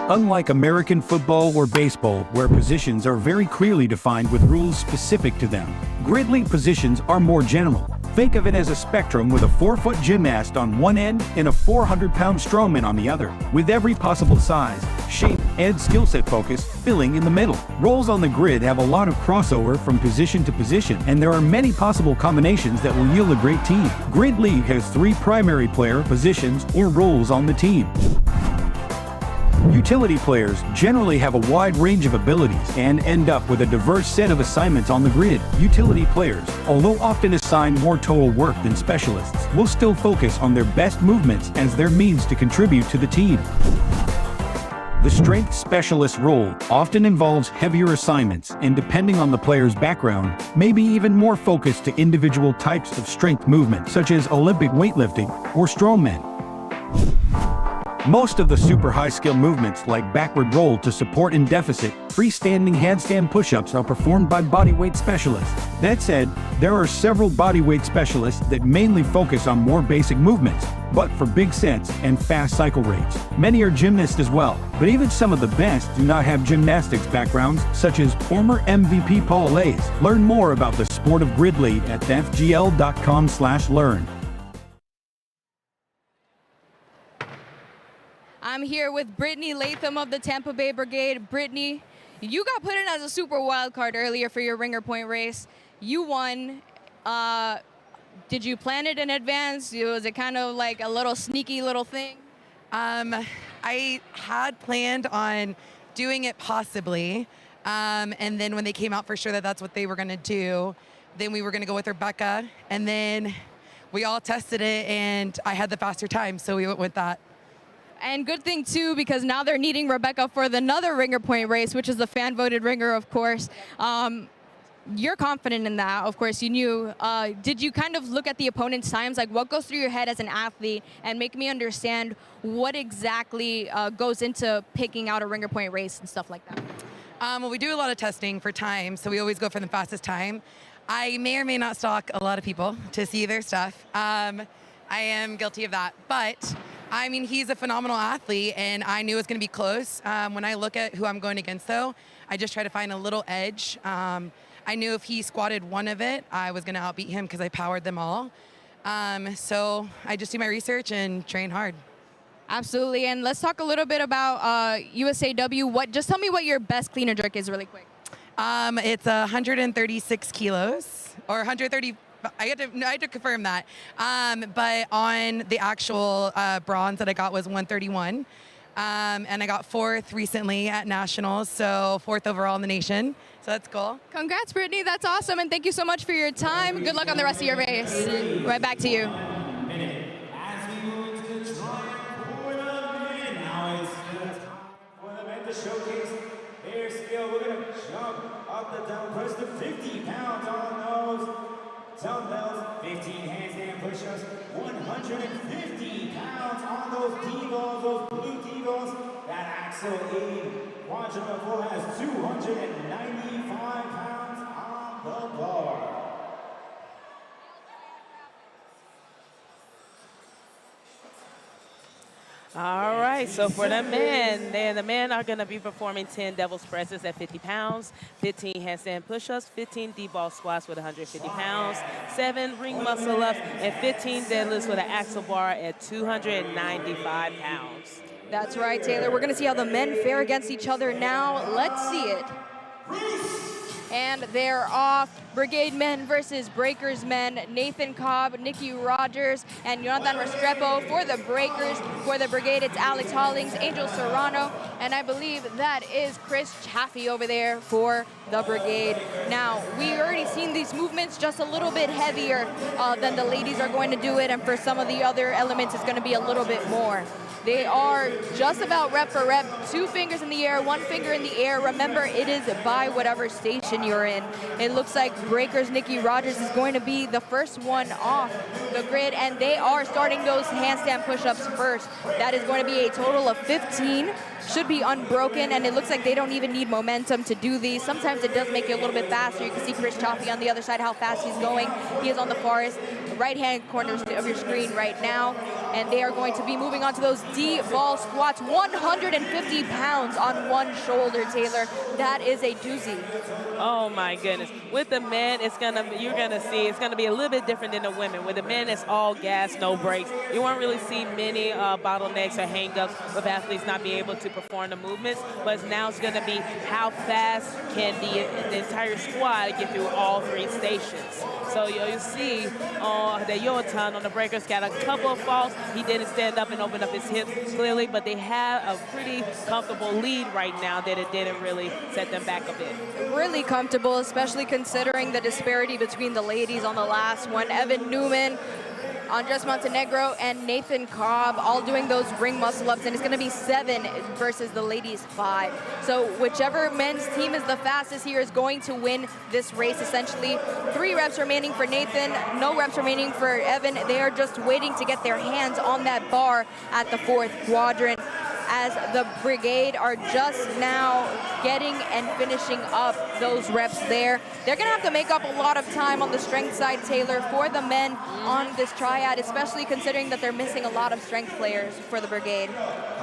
Unlike American football or baseball, where positions are very clearly defined with rules specific to them, grid league positions are more general. Think of it as a spectrum with a 4-foot gymnast on one end and a 400-pound strongman on the other, with every possible size, shape, and skill set focus filling in the middle. Roles on the grid have a lot of crossover from position to position, and there are many possible combinations that will yield a great team. Grid league has 3 primary player positions or roles on the team. Utility players generally have a wide range of abilities and end up with a diverse set of assignments on the grid. Utility players, although often assigned more total work than specialists, will still focus on their best movements as their means to contribute to the team. The strength specialist role often involves heavier assignments and, depending on the player's background, may be even more focused to individual types of strength movement, such as Olympic weightlifting or strongmen. Most of the super high-skill movements like backward roll to support in deficit, freestanding handstand push-ups are performed by bodyweight specialists. That said, there are several bodyweight specialists that mainly focus on more basic movements, but for big sets and fast cycle rates. Many are gymnasts as well, but even some of the best do not have gymnastics backgrounds, such as former MVP Paul Lays. Learn more about the sport of grid lead at fgl.com/learn. I'm here with Brittany Latham of the Tampa Bay Brigade. Brittany, You got put in as a super wild card earlier for your ringer point race. You won. Did you plan it in advance? Was it kind of like a little sneaky little thing? I had planned on doing it possibly. And then when they came out for sure that that's what they were going to do, then we were going to go with Rebecca. And then we all tested it, and I had the faster time, so we went with that. And good thing, too, because now they're needing Rebecca for another ringer point race, which is the fan-voted ringer, of course. You're confident in that, of course, you knew. Did you kind of look at the opponent's times? Like, what goes through your head as an athlete? And make me understand what exactly goes into picking out a ringer point race and stuff like that. Well, we do a lot of testing for time, so we always go for the fastest time. I may or may not stalk a lot of people to see their stuff. I am guilty of that. But, I mean, he's a phenomenal athlete, and I knew it was going to be close. When I look at who I'm going against, though, I just try to find a little edge. I knew if he squatted one of it, I was going to outbeat him because I powered them all. So I just do my research and train hard. Absolutely, and let's talk a little bit about USAW. Just tell me what your best clean and jerk is really quick. It's 136 kilos, or 130. I had to confirm that. But on the actual bronze that I got was 131. And I got 4th recently at Nationals, so 4th overall in the nation. So that's cool. Congrats, Brittany. That's awesome, and thank you so much for your time. Good luck on the rest of your race. Right back to you. As we move into the triumph for the men, now it's for the men to showcase their skill. We're going to jump up the dumbbell, press to 50 pounds on those dumbbells, 15 handstand push-ups, 150 pounds on those D-balls, those blue D-balls. That axle aid quadruple floor has 295 pounds on the bar. All right, so for the men are going to be performing 10 devil's presses at 50 pounds, 15 handstand push-ups, 15 D-ball squats with 150 pounds, 7 ring muscle-ups, and 15 deadlifts with an axle bar at 295 pounds. That's right, Taylor. We're going to see how the men fare against each other now. Let's see it. And they're off. Brigade men versus Breakers men. Nathan Cobb, Nikki Rogers, and Jonathan Restrepo for the Breakers. For the Brigade, it's Alex Hollings, Angel Serrano, and I believe that is Chris Chaffee over there for the Brigade. Now, we already seen these movements just a little bit heavier than the ladies are going to do it, and for some of the other elements, it's going to be a little bit more. They are just about rep for rep, 2 fingers in the air, 1 finger in the air. Remember, it is by whatever station you're in. It looks like Breakers Nikki Rogers is going to be the first one off the grid, and they are starting those handstand push-ups first. That is going to be a total of 15. Should be unbroken, and it looks like they don't even need momentum to do these. Sometimes it does make you a little bit faster. You can see Chris Chaffee on the other side, how fast he's going. He is on the farthest right-hand corner of your screen right now, and they are going to be moving on to those D-ball squats, 150 pounds on one shoulder, Taylor. That is a doozy. Oh my goodness. With the men, you're gonna see it's gonna be a little bit different than the women. With the men, it's all gas, no brakes. You won't really see many bottlenecks or hang-ups with athletes not being able to perform the movements, but now it's gonna be how fast can the entire squad get through all 3 stations. So you'll see that Yoatan on the Breakers got a couple of faults. He didn't stand up and open up his hips clearly, but they have a pretty comfortable lead right now that it didn't really set them back a bit. Really comfortable, especially considering the disparity between the ladies on the last one. Evan Newman, Andres Montenegro, and Nathan Cobb all doing those ring muscle-ups, and it's going to be 7 versus the ladies' 5. So whichever men's team is the fastest here is going to win this race, essentially. 3 reps remaining for Nathan, no reps remaining for Evan. They are just waiting to get their hands on that bar at the 4th quadrant, as the Brigade are just now getting and finishing up those reps there. They're going to have to make up a lot of time on the strength side, Taylor, for the men on this triad, especially considering that they're missing a lot of strength players for the Brigade.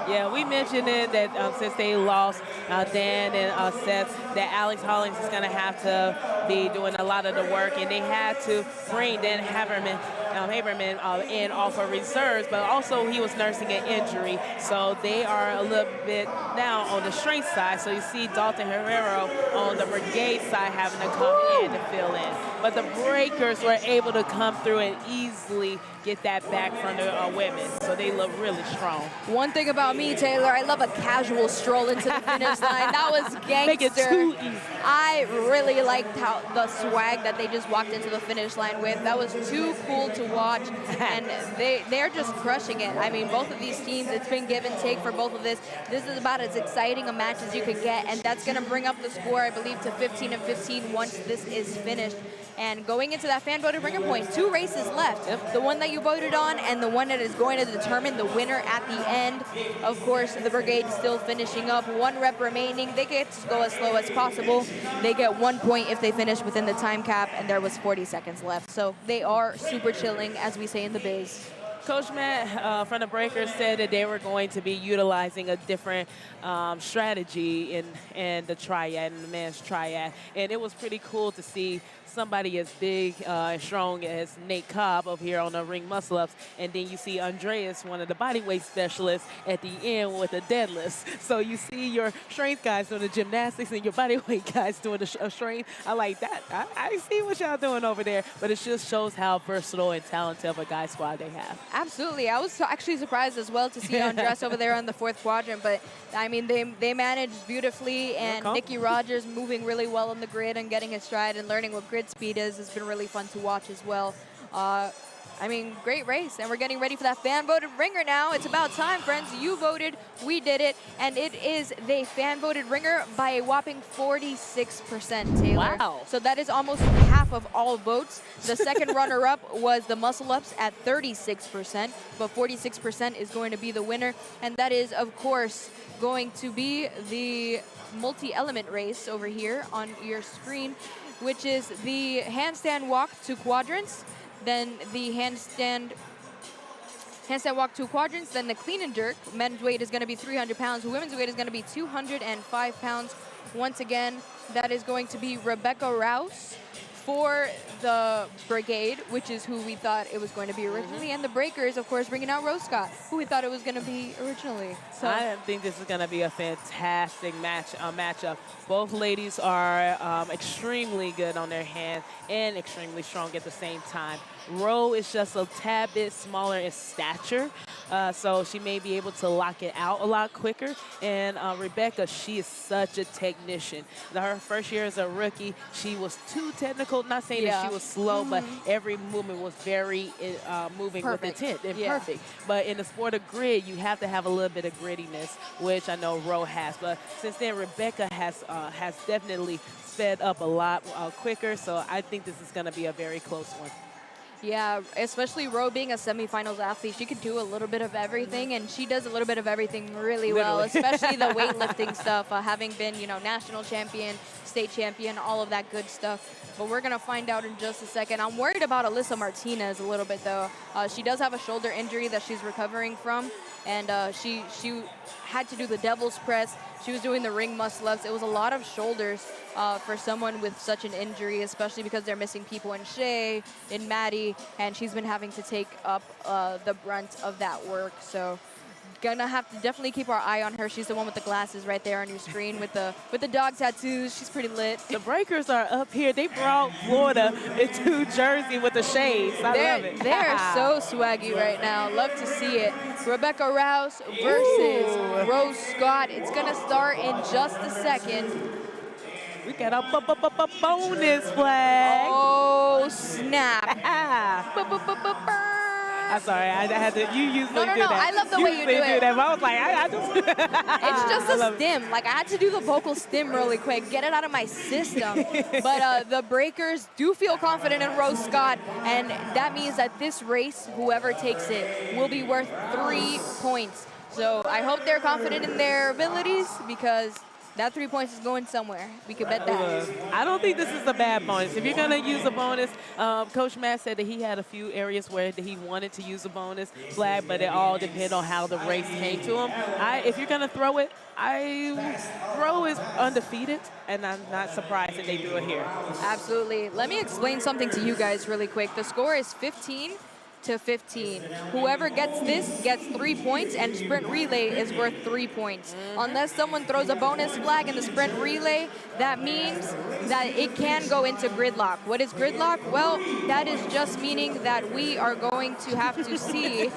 Yeah, we mentioned it that since they lost Dan and Seth, that Alex Hollings is going to have to be doing a lot of the work, and they had to bring Dan Haberman Haberman in off of reserves, but also he was nursing an injury. So they are a little bit now on the strength side. So you see Dalton Herrero on the Brigade side having to come in to fill in. But the Breakers were able to come through and easily get that back from the women. So they look really strong. One thing about me, Taylor, I love a casual stroll into the finish line. That was gangster. Make it too easy. I really liked how the swag that they just walked into the finish line with. That was too cool to watch, and they're just crushing it. I mean, both of these teams, it's been give and take for both of this. This is about as exciting a match as you could get, and that's going to bring up the score, I believe, to 15-15 once this is finished. And going into that fan-voted ringer point, 2 races left. Yep. The one that you voted on and the one that is going to determine the winner at the end. Of course, the Brigade still finishing up. 1 rep remaining. They get to go as slow as possible. They get 1 point if they finish within the time cap, and there was 40 seconds left. So they are super chilling, as we say in the biz. Coach Matt from the Breakers said that they were going to be utilizing a different strategy in the triad, in the men's triad. And it was pretty cool to see somebody as big and strong as Nate Cobb over here on the ring muscle-ups, and then you see Andreas, one of the bodyweight specialists, at the end with the deadlifts. So you see your strength guys doing the gymnastics and your bodyweight guys doing the strength. I like that. I see what y'all doing over there, but it just shows how versatile and talented of a guy squad they have. Absolutely. I was actually surprised as well to see Andres over there on the 4th quadrant, but I mean, they managed beautifully, and Nicky Rogers moving really well on the grid and getting his stride and learning what grid speed is has been really fun to watch as well. I mean, great race, and we're getting ready for that fan-voted ringer now. It's about time, friends. You voted, we did it, and it is the fan-voted ringer by a whopping 46%, Taylor. Wow. So that is almost half of all votes. The second runner-up was the muscle-ups at 36%, but 46% is going to be the winner, and that is, of course, going to be the multi-element race over here on your screen, which is the handstand walk 2 quadrants, then the handstand walk 2 quadrants, then the clean and jerk. Men's weight is going to be 300 pounds. Women's weight is going to be 205 pounds. Once again, that is going to be Rebecca Rouse for the Brigade, which is who we thought it was going to be originally, and the Breakers, of course, bringing out Rose Scott, who we thought it was going to be originally. So I think this is going to be a fantastic matchup. Both ladies are extremely good on their hands and extremely strong at the same time. Ro is just a tad bit smaller in stature, so she may be able to lock it out a lot quicker. And Rebecca, she is such a technician. Her first year as a rookie, she was too technical. Not saying that she was slow, but every movement was very moving with intent and perfect. But in the sport of grid, you have to have a little bit of grittiness, which I know Ro has. But since then, Rebecca has definitely sped up a lot quicker. So I think this is going to be a very close one. yeah, especially Ro being a semifinals athlete, she could do a little bit of everything, and she does a little bit of everything really well, especially the weightlifting stuff, having been, national champion, state champion, all of that good stuff. But we're going to find out in just a second. I'm worried about Alyssa Martinez a little bit, though. She does have a shoulder injury that she's recovering from, and she had to do the devil's press. She was doing the ring muscle-ups. It was a lot of shoulders for someone with such an injury, especially because they're missing people in Shay, in Maddie, and she's been having to take up the brunt of that work. So gonna have to definitely keep our eye on her. She's the one with the glasses right there on your screen with the dog tattoos. She's pretty lit. The Breakers are up here. They brought Florida into Jersey with the shades. I love it. They're so swaggy right now. Love to see it. Rebecca Rouse versus Rose Scott. It's gonna start in just a second. We got a bonus flag. Oh, snap. I'm sorry, I had to, you usually do that. No, I love the way you do it. That, but I was like, I just. It's just a stim. Like, I had to do the vocal stim really quick, get it out of my system. But the Breakers do feel confident in Rose Scott, and that means that this race, whoever takes it, will be worth 3 points. So I hope they're confident in their abilities, because that 3 points is going somewhere. We could bet that. I don't think this is a bad bonus. If you're going to use a bonus, Coach Matt said that he had a few areas where he wanted to use a bonus flag, but it all depends on how the race came to him. If you're going to throw it, Ro is undefeated, and I'm not surprised that they do it here. Absolutely. Let me explain something to you guys really quick. The score is 15 to 15. Whoever gets this gets 3 points, and sprint relay is worth 3 points. Unless someone throws a bonus flag in the sprint relay, that means that it can go into gridlock. What is gridlock? Well, that is just meaning that we are going to have to see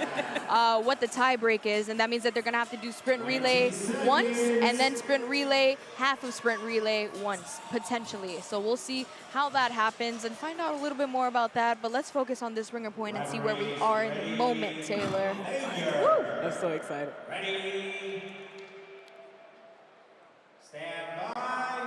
what the tie break is, and that means that they're going to have to do sprint relay once, and then sprint relay, half of sprint relay once, potentially. So we'll see how that happens and find out a little bit more about that, but let's focus on this ringer point and see where we are in the moment, Taylor. Woo! I'm so excited. Ready? Stand by.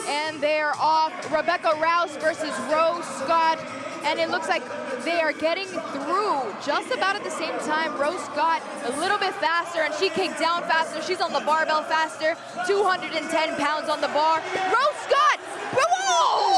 And they're off. Rebecca Rouse versus Rose Scott. And it looks like they are getting through just about at the same time. Rose Scott a little bit faster, and she kicked down faster. She's on the barbell faster. 210 pounds on the bar. Rose Scott! Whoa!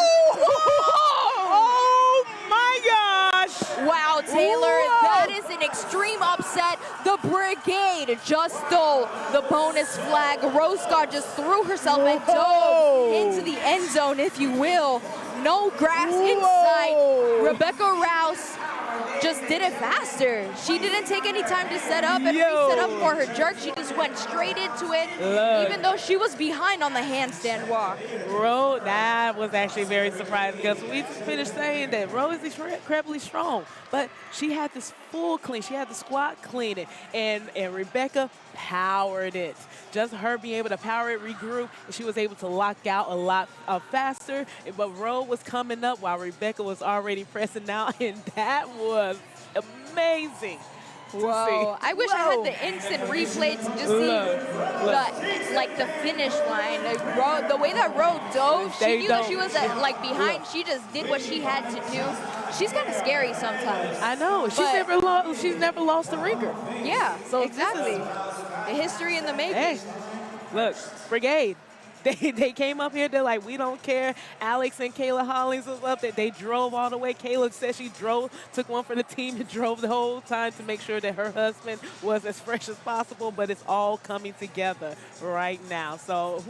Oh my gosh! Wow, Taylor, that is an extreme upset. The Brigade just stole the bonus flag. Rose Scott just threw herself and dove into the end zone, if you will. No grass in sight. Rebecca Rouse just did it faster. She didn't take any time to set up and reset up for her jerk. She just went straight into it, even though she was behind on the handstand walk. Rose, that was actually very surprising because we finished saying that Rose is incredibly strong, but she had this full clean. She had the squat clean, and Rebecca powered it. Just her being able to power it, regroup, and she was able to lock out a lot faster. But Rose was coming up while Rebecca was already pressing out, and that was amazing. Whoa! I wish I had the instant replay to just see the finish line. The way that Rose dove, she knew that she was behind. She just did what she had to do. She's kind of scary sometimes. I know. She's never lost a ringer. Yeah. So exactly. The history in the making. Hey, look, Brigade. They came up here, they're like, we don't care. Alex and Kayla Hollings was up there. They drove all the way. Kayla said she took one for the team and drove the whole time to make sure that her husband was as fresh as possible, but it's all coming together right now. So,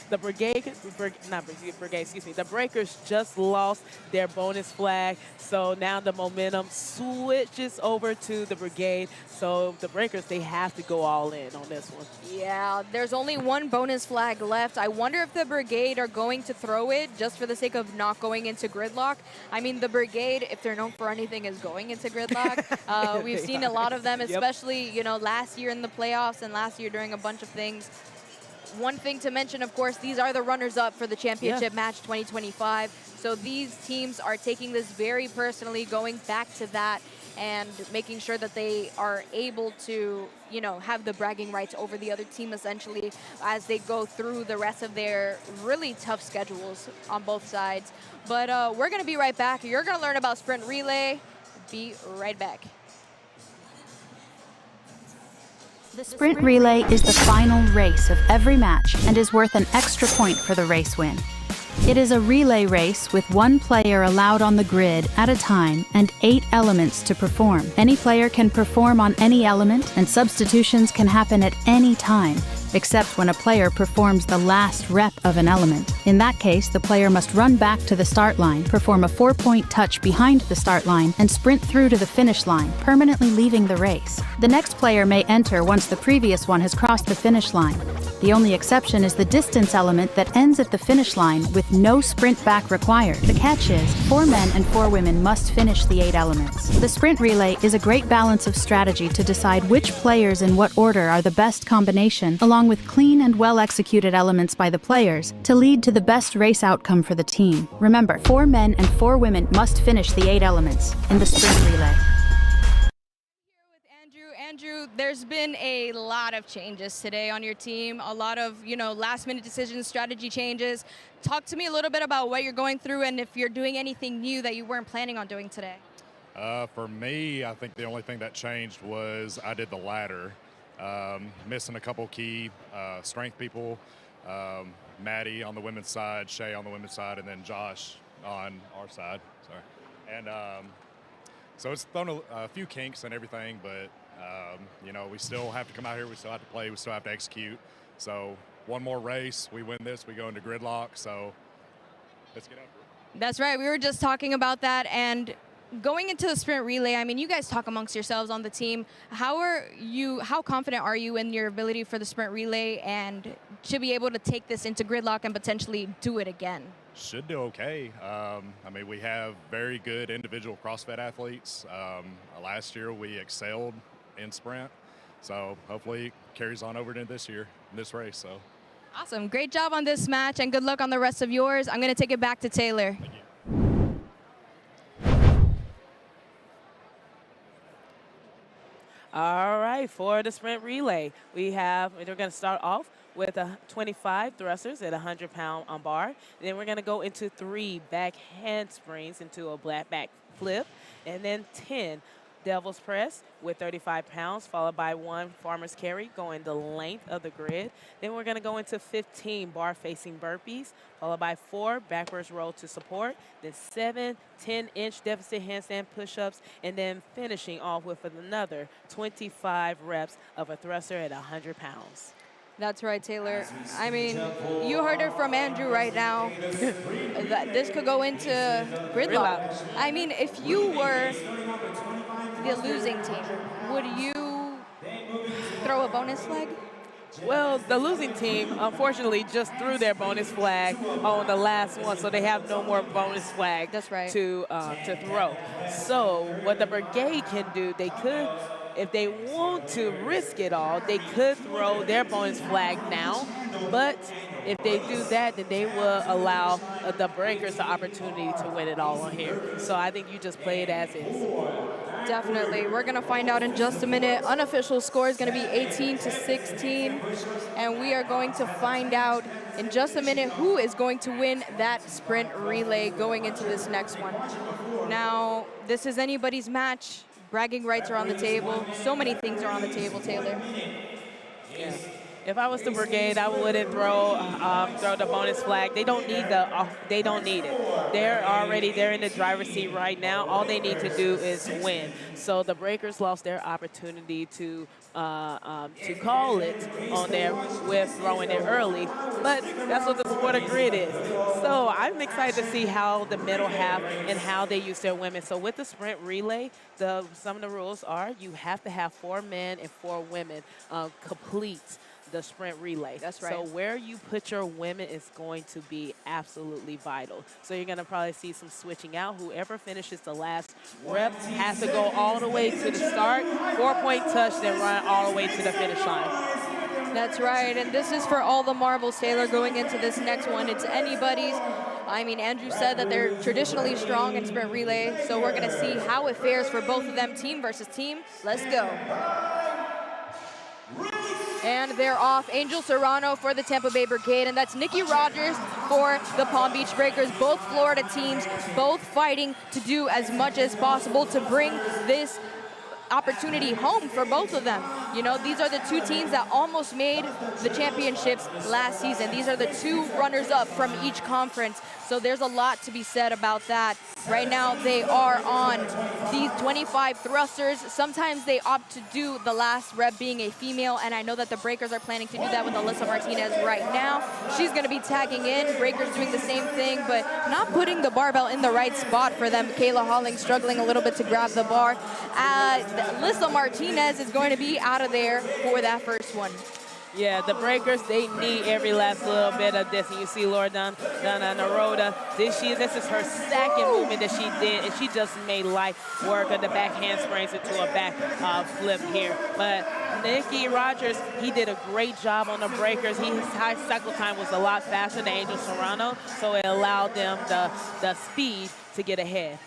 the the Breakers just lost their bonus flag. So now the momentum switches over to the Brigade. So the Breakers, they have to go all in on this one. Yeah, there's only one bonus flag left. I wonder if the Brigade are going to throw it just for the sake of not going into gridlock. I mean, the Brigade, if they're known for anything, is going into gridlock. We've seen a lot of them, especially, last year in the playoffs and last year during a bunch of things. One thing to mention, of course, these are the runners-up for the championship match 2025. So these teams are taking this very personally, going back to that and making sure that they are able to, have the bragging rights over the other team, essentially, as they go through the rest of their really tough schedules on both sides. But we're going to be right back. You're going to learn about sprint relay. Be right back. The sprint relay is the final race of every match and is worth an extra point for the race win. It is a relay race with one player allowed on the grid at a time and 8 elements to perform. Any player can perform on any element, and substitutions can happen at any time, except when a player performs the last rep of an element. In that case, the player must run back to the start line, perform a 4-point touch behind the start line, and sprint through to the finish line, permanently leaving the race. The next player may enter once the previous one has crossed the finish line. The only exception is the distance element that ends at the finish line with no sprint back required. The catch is, 4 men and 4 women must finish the 8 elements. The sprint relay is a great balance of strategy to decide which players in what order are the best combination, along with clean and well-executed elements by the players, to lead to the best race outcome for the team. Remember, 4 men and 4 women must finish the 8 elements in the sprint relay. Andrew, there's been a lot of changes today on your team, a lot of, last-minute decisions, strategy changes. Talk to me a little bit about what you're going through and if you're doing anything new that you weren't planning on doing today. For me, I think the only thing that changed was I did the ladder, missing a couple key strength people, Maddie on the women's side, Shay on the women's side, and then Josh on our side. Sorry. And so it's thrown a few kinks and everything, but we still have to come out here. We still have to play. We still have to execute. So one more race, we win this, we go into gridlock. So let's get after it. That's right. We were just talking about that, and going into the sprint relay, I mean, you guys talk amongst yourselves on the team. How confident are you in your ability for the sprint relay and to be able to take this into gridlock and potentially do it again? Should do okay. I mean, we have very good individual CrossFit athletes. Last year we excelled in sprint, so hopefully it carries on over to this year, in this race. So awesome. Great job on this match, and good luck on the rest of yours. I'm going to take it back to Taylor. thank you. All right, for the sprint relay, we're going to start off with 25 thrusters at 100-pound on bar. Then we're going to go into 3 back handsprings into a black back flip, and then 10 devil's press with 35 pounds, followed by 1 farmer's carry going the length of the grid. Then we're going to go into 15 bar-facing burpees, followed by 4 backwards roll to support, then 7 10-inch deficit handstand push-ups, and then finishing off with another 25 reps of a thruster at 100 pounds. That's right, Taylor. I mean, you heard it from Andrew right now. That this could go into gridlock. I mean, if you were the losing team, would you throw a bonus flag? Well, the losing team, unfortunately, just threw their bonus flag on the last one, so they have no more bonus flag to throw. So what the Brigade can do, they could, if they want to risk it all, they could throw their bonus flag now. But if they do that, then they will allow the Breakers the opportunity to win it all on here. So I think you just play it as is. Definitely. We're going to find out in just a minute. Unofficial score is going to be 18-16. And we are going to find out in just a minute who is going to win that sprint relay going into this next one. Now, this is anybody's match. Bragging rights are on the table. So many things are on the table, Taylor. Yeah. If I was the Brigade, I wouldn't throw the bonus flag. They don't need they don't need it. They're in the driver's seat right now. All they need to do is win. So the Breakers lost their opportunity to call it on there with throwing it early. But that's what the sport of grid is. So I'm excited to see how the middle half and how they use their women. So with the sprint relay, some of the rules are you have to have 4 men and 4 women complete the sprint relay. That's right. So where you put your women is going to be absolutely vital. So you're going to probably see some switching out. Whoever finishes the last rep has to go all the way to the start, 4-point touch, then run all the way to the finish line. That's right, and this is for all the marbles, Taylor, going into this next one. It's anybody's. I mean, Andrew said that they're traditionally strong in sprint relay, so we're going to see how it fares for both of them, team versus team. Let's go. And they're off. Angel Serrano for the Tampa Bay Brigade, and that's Nikki Rogers for the Palm Beach Breakers. Both Florida teams, both fighting to do as much as possible to bring this opportunity home for both of them. You know, these are the 2 teams that almost made the championships last season. These are the 2 runners-up from each conference. So there's a lot to be said about that. Right now, they are on these 25 thrusters. Sometimes they opt to do the last rep being a female, and I know that the Breakers are planning to do that with Alyssa Martinez right now. She's going to be tagging in. Breakers doing the same thing, but not putting the barbell in the right spot for them. Kayla Holling struggling a little bit to grab the bar. Alyssa Martinez is going to be out of there for that first one. Yeah, the Breakers, they need every last little bit of this. And you see Loredana Niroda. This is her second movement that she did, and she just made light work of the back handsprings into a back flip here. But Nicky Rogers, he did a great job on the Breakers. His high cycle time was a lot faster than Angel Serrano, so it allowed them the speed to get ahead.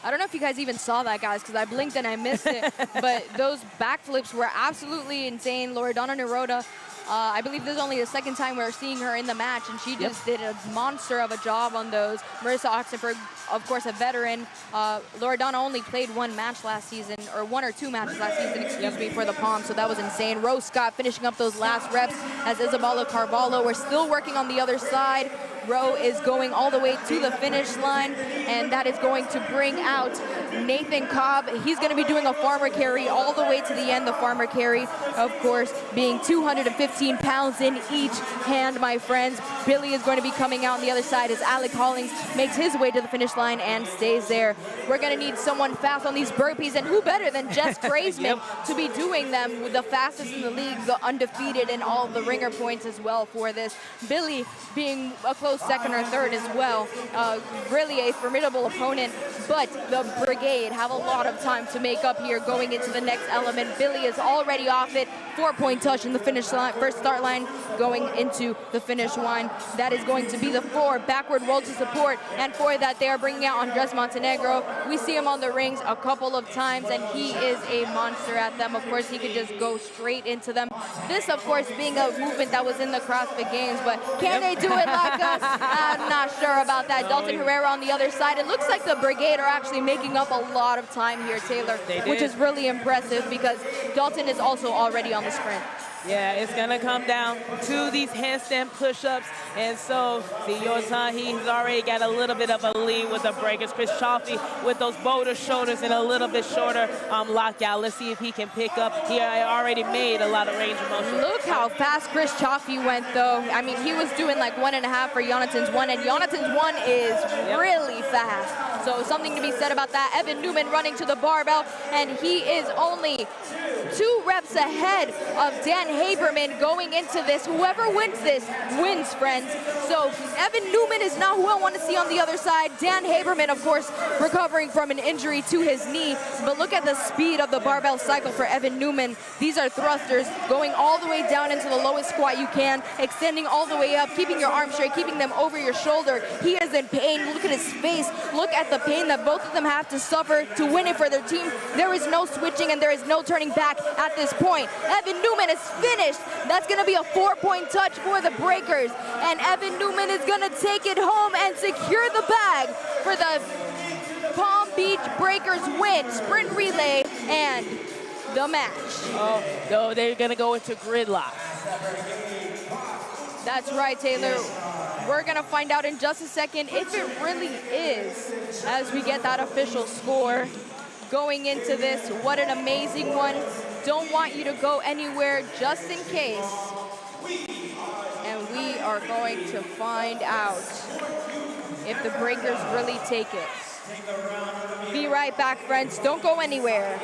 I don't know if you guys even saw that, guys, because I blinked and I missed it. But those backflips were absolutely insane. Loredana Niroda, I believe this is only the second time we're seeing her in the match, and she just did a monster of a job on those. Marissa Oxenberg, of course, a veteran. Loredana only played 1 match last season, or 1 or 2 matches last season, excuse me, for the Palms, so that was insane. Rose Scott finishing up those last reps as Isabella Carvalho. We're still working on the other side. row is going all the way to the finish line, and that is going to bring out Nathan Cobb. He's going to be doing a farmer carry all the way to the end. The farmer carry, of course, being 215 pounds in each hand, my friends. Billy is going to be coming out on the other side as Alec Hollings makes his way to the finish line and stays there. We're going to need someone fast on these burpees, and who better than Jess Krezmien to be doing them, with the fastest in the league, the undefeated in all of the ringer points as well for this. Billy being a close second or third as well. Really a formidable opponent, but the Brigade have a lot of time to make up here going into the next element. Billy is already off it. 4-point touch in the finish line, first start line going into the finish line. That is going to be the 4 backward roll to support, and for that they are bringing out Andres Montenegro. We see him on the rings a couple of times, and he is a monster at them. Of course, he could just go straight into them. This, of course, being a movement that was in the CrossFit Games, but can they do it like us? I'm not sure about that. Dalton Herrera on the other side. It looks like the Brigade are actually making up a lot of time here, Taylor, which is really impressive because Dalton is also already on the sprint. Yeah, it's going to come down to these handstand push-ups. And so, see, Yotan, he's already got a little bit of a lead with the breakers. Chris Chaffee with those boulder shoulders and a little bit shorter lockout. Let's see if he can pick up. He already made a lot of range of motion. Look how fast Chris Chaffee went, though. I mean, he was doing like 1.5 for Jonathan's 1, and Jonathan's 1 is really fast. So something to be said about that. Evan Newman running to the barbell, and he is only 2 reps ahead of Dan Haberman going into this. Whoever wins this wins, friends. So Evan Newman is not who I want to see on the other side. Dan Haberman, of course, recovering from an injury to his knee. But look at the speed of the barbell cycle for Evan Newman. These are thrusters going all the way down into the lowest squat you can, extending all the way up, keeping your arms straight, keeping them over your shoulder. He is in pain. Look at his face. Look at the pain that both of them have to suffer to win it for their team. There is no switching and there is no turning back at this point. Evan Newman is finished. That's going to be a 4-point touch for the breakers. And Evan Newman is going to take it home and secure the bag for the Palm Beach Breakers win, sprint relay, and the match. Oh, no, they're going to go into gridlock. That's right, Taylor. We're going to find out in just a second if it really is as we get that official score going into this. What an amazing one. Don't want you to go anywhere just in case. And we are going to find out if the breakers really take it. Be right back, friends. Don't go anywhere.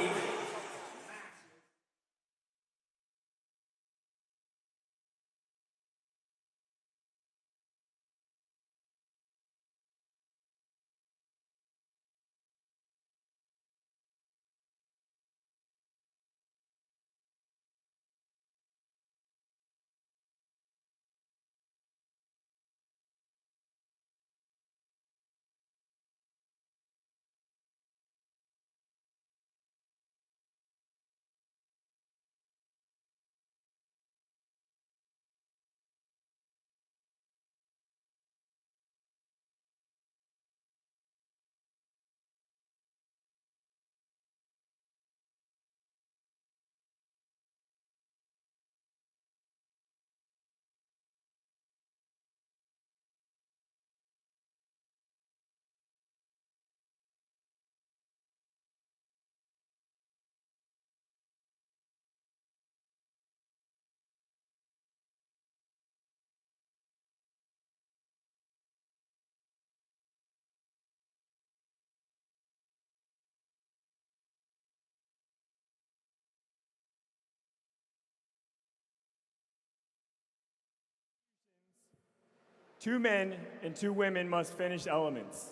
Two men and 2 women must finish elements.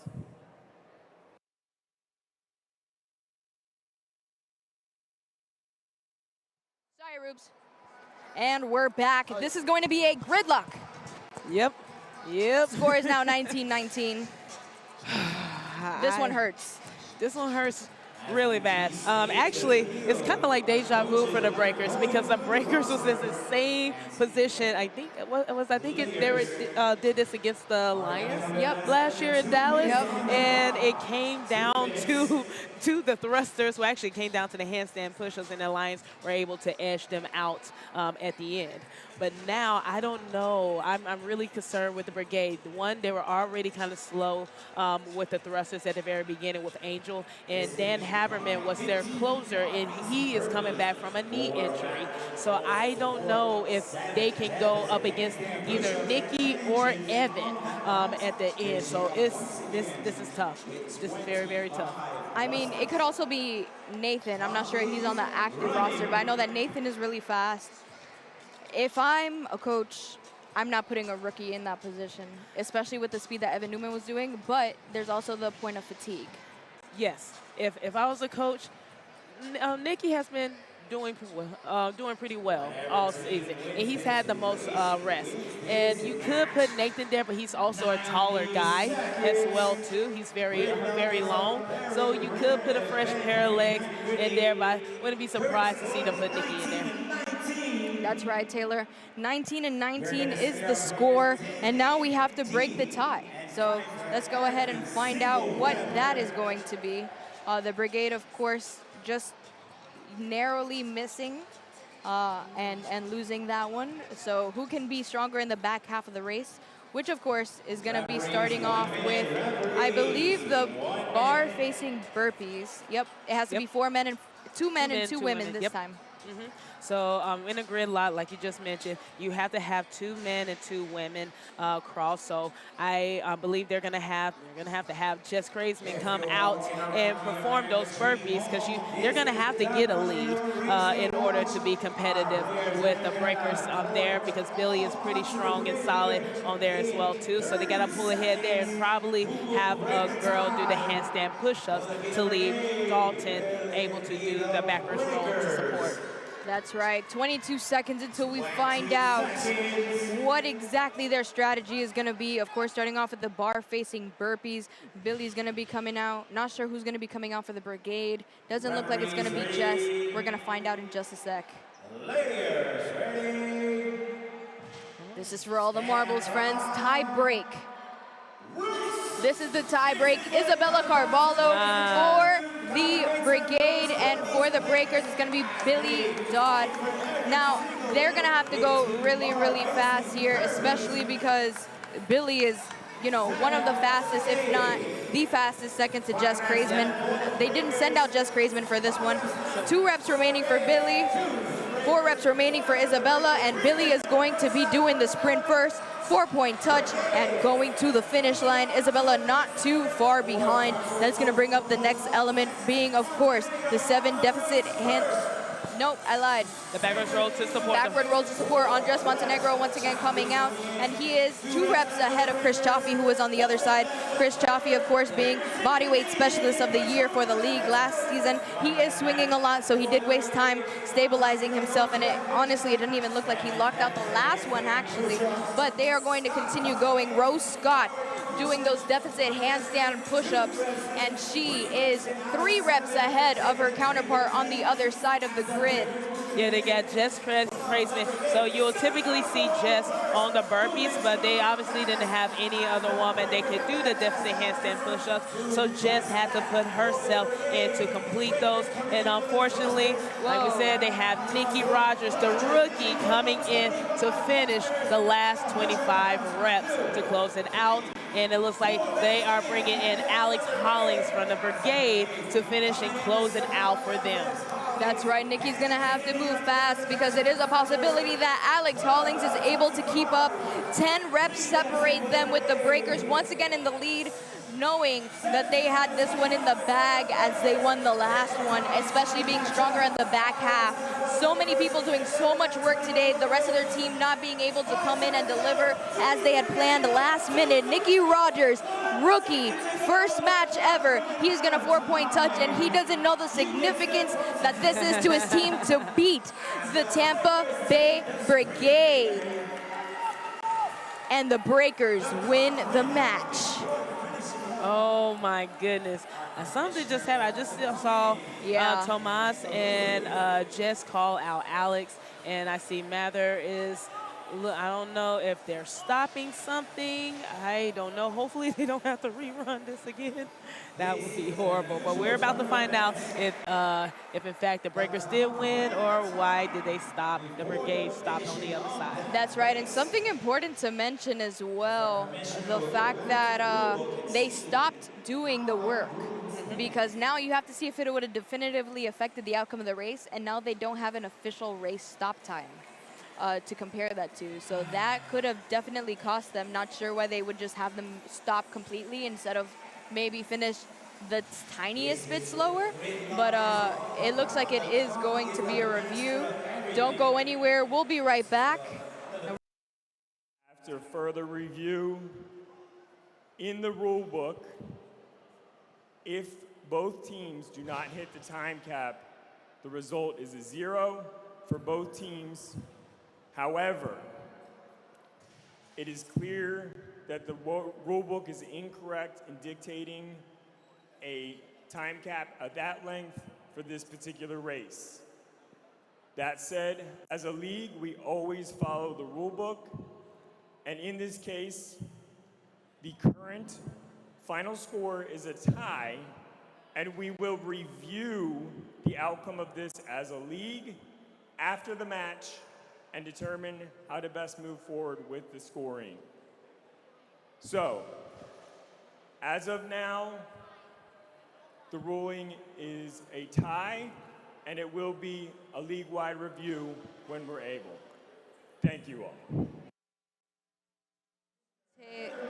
Sorry, Rubes. And we're back. This is going to be a gridlock. Yep. Score is now 19-19. This one hurts. This one hurts really bad. Actually, it's kind of like deja vu for the breakers because the breakers was in the same position. I think they did this against the Lions. Yep. Last year in Dallas. Yep. And it came down to to the thrusters, who actually came down to the handstand push-ups, and the Lions were able to edge them out at the end. But now, I don't know. I'm really concerned with the Brigade. One, they were already kind of slow with the thrusters at the very beginning with Angel, and Dan Haberman was their closer, and he is coming back from a knee injury. So I don't know if they can go up against either Nikki or Evan at the end. So this is tough. This is very, very tough. I mean, it could also be Nathan. I'm not sure if he's on the active roster, but I know that Nathan is really fast. If I'm a coach, I'm not putting a rookie in that position, especially with the speed that Evan Newman was doing, but there's also the point of fatigue. Yes. If I was a coach, Nikki has been doing pretty well all season, and he's had the most rest. And you could put Nathan there, but he's also a taller guy as well too. He's very long, so you could put a fresh pair of legs in there. But I wouldn't be surprised to see them put Nikki in there. That's right, Taylor. 19-19 is the score, and now we have to break the tie. So let's go ahead and find out what that is going to be. The Brigade, of course, just narrowly missing and losing that one. So who can be stronger in the back half of the race, which of course is going to be starting off with, I believe, the bar-facing burpees. Yep, it has to be 4 men and 2 men and 2 women this time. So in a grid lot, like you just mentioned, you have to have 2 men and 2 women cross. So I believe they're gonna have to have Jess Krezmien come out and perform those burpees, because they're gonna have to get a lead in order to be competitive with the breakers there, because Billy is pretty strong and solid on there as well too. So they gotta pull ahead there and probably have a girl do the handstand push-ups to leave Dalton able to do the backwards roll to support. That's right. 22 seconds until we find out what exactly their strategy is going to be. Of course, starting off with the bar-facing burpees. Billy's going to be coming out. Not sure who's going to be coming out for the Brigade. Doesn't look like it's going to be Jess. We're going to find out in just a sec. This is for all the marbles, friends. Tie break. This is the tie break. Isabella Carvalho for the Brigade, and for the breakers, it's going to be Billy Dodd. Now, they're going to have to go really, really fast here, especially because Billy is, you know, one of the fastest, if not the fastest, second to Jess Krezmien. They didn't send out Jess Krezmien for this one. 2 reps remaining for Billy, 4 reps remaining for Isabella, and Billy is going to be doing the sprint first. 4-point touch and going to the finish line. Isabella not too far behind. That's going to bring up the next element, being, of course, the 7 deficit hand. Nope, I lied. The backwards roll to support. Backward roll to support. Andres Montenegro once again coming out, and he is 2 reps ahead of Chris Chaffee, who is on the other side. Chris Chaffee, of course, being bodyweight specialist of the year for the league last season. He is swinging a lot, so he did waste time stabilizing himself, and honestly, it didn't even look like he locked out the last one, actually. But they are going to continue going. Rose Scott doing those deficit handstand push-ups, and she is 3 reps ahead of her counterpart on the other side of the grid. Yeah, they got Jess Krezmien. So you'll typically see Jess on the burpees, but they obviously didn't have any other woman they could do the deficit handstand push-ups. So Jess had to put herself in to complete those. And unfortunately, like we said, they have Nikki Rogers, the rookie, coming in to finish the last 25 reps to close it out. And it looks like they are bringing in Alex Hollings from the Brigade to finish and close it out for them. That's right, Nikki's gonna have to move fast, because it is a possibility that Alex Hollings is able to keep up. 10 reps separate them, with the breakers once again in the lead, knowing that they had this one in the bag as they won the last one, especially being stronger in the back half. So many people doing so much work today, the rest of their team not being able to come in and deliver as they had planned last minute. Nikki Rogers, rookie, first match ever. He's gonna 4-point touch, and he doesn't know the significance that this is to his team to beat the Tampa Bay Brigade. And the Breakers win the match. Oh my goodness. Something just happened. I just saw Tomas and Jess call out Alex, and I see Mather is Look, I don't know if they're stopping something. I don't know. Hopefully they don't have to rerun this again. That would be horrible. But we're about to find out if in fact the Breakers did win or why did they stop. The Brigade stopped on the other side. That's right, and something important to mention as well, the fact that they stopped doing the work. Because now you have to see if it would have definitively affected the outcome of the race, and now they don't have an official race stop time to compare that to. So that could have definitely cost them. Not sure why they would just have them stop completely instead of maybe finish the tiniest bit slower. But it looks like it is going to be a review. Don't go anywhere. We'll be right back. After further review, in the rule book, if both teams do not hit the time cap, the result is a 0 for both teams. However, it is clear that the rule book is incorrect in dictating a time cap at that length for this particular race. That said, as a league, we always follow the rule book, and in this case, the current final score is a tie, and we will review the outcome of this as a league after the match and determine how to best move forward with the scoring. So, as of now, the ruling is a tie, and it will be a league-wide review when we're able. Thank you all.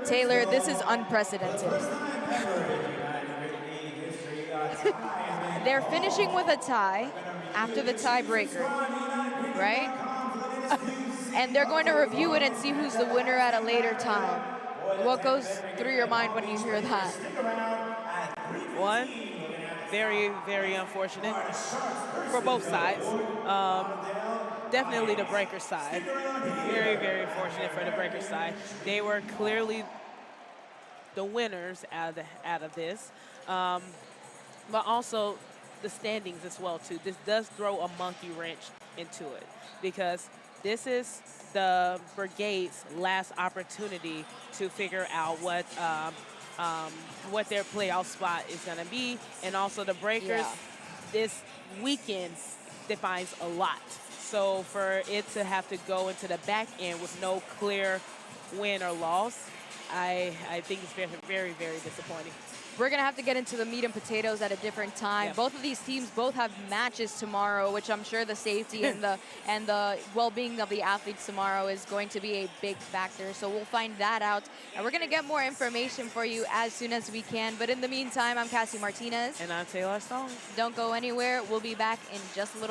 Taylor, this is unprecedented. They're finishing with a tie after the tiebreaker, right? And they're going to review it and see who's the winner at a later time. What goes through your mind when you hear that? One, very, very unfortunate for both sides. Definitely the Breaker side. Very, very fortunate for the Breaker side. They were clearly the winners out of this. But also the standings as well, too. This does throw a monkey wrench into it because this is the Brigade's last opportunity to figure out what their playoff spot is going to be. And also the Breakers, this weekend defines a lot. So for it to have to go into the back end with no clear win or loss, I think it's very, very, very disappointing. We're going to have to get into the meat and potatoes at a different time. Yeah. Both of these teams both have matches tomorrow, which I'm sure the safety and the well-being of the athletes tomorrow is going to be a big factor. So we'll find that out. And we're going to get more information for you as soon as we can. But in the meantime, I'm Cassie Martinez. And I'm Taylor Stone. Don't go anywhere. We'll be back in just a little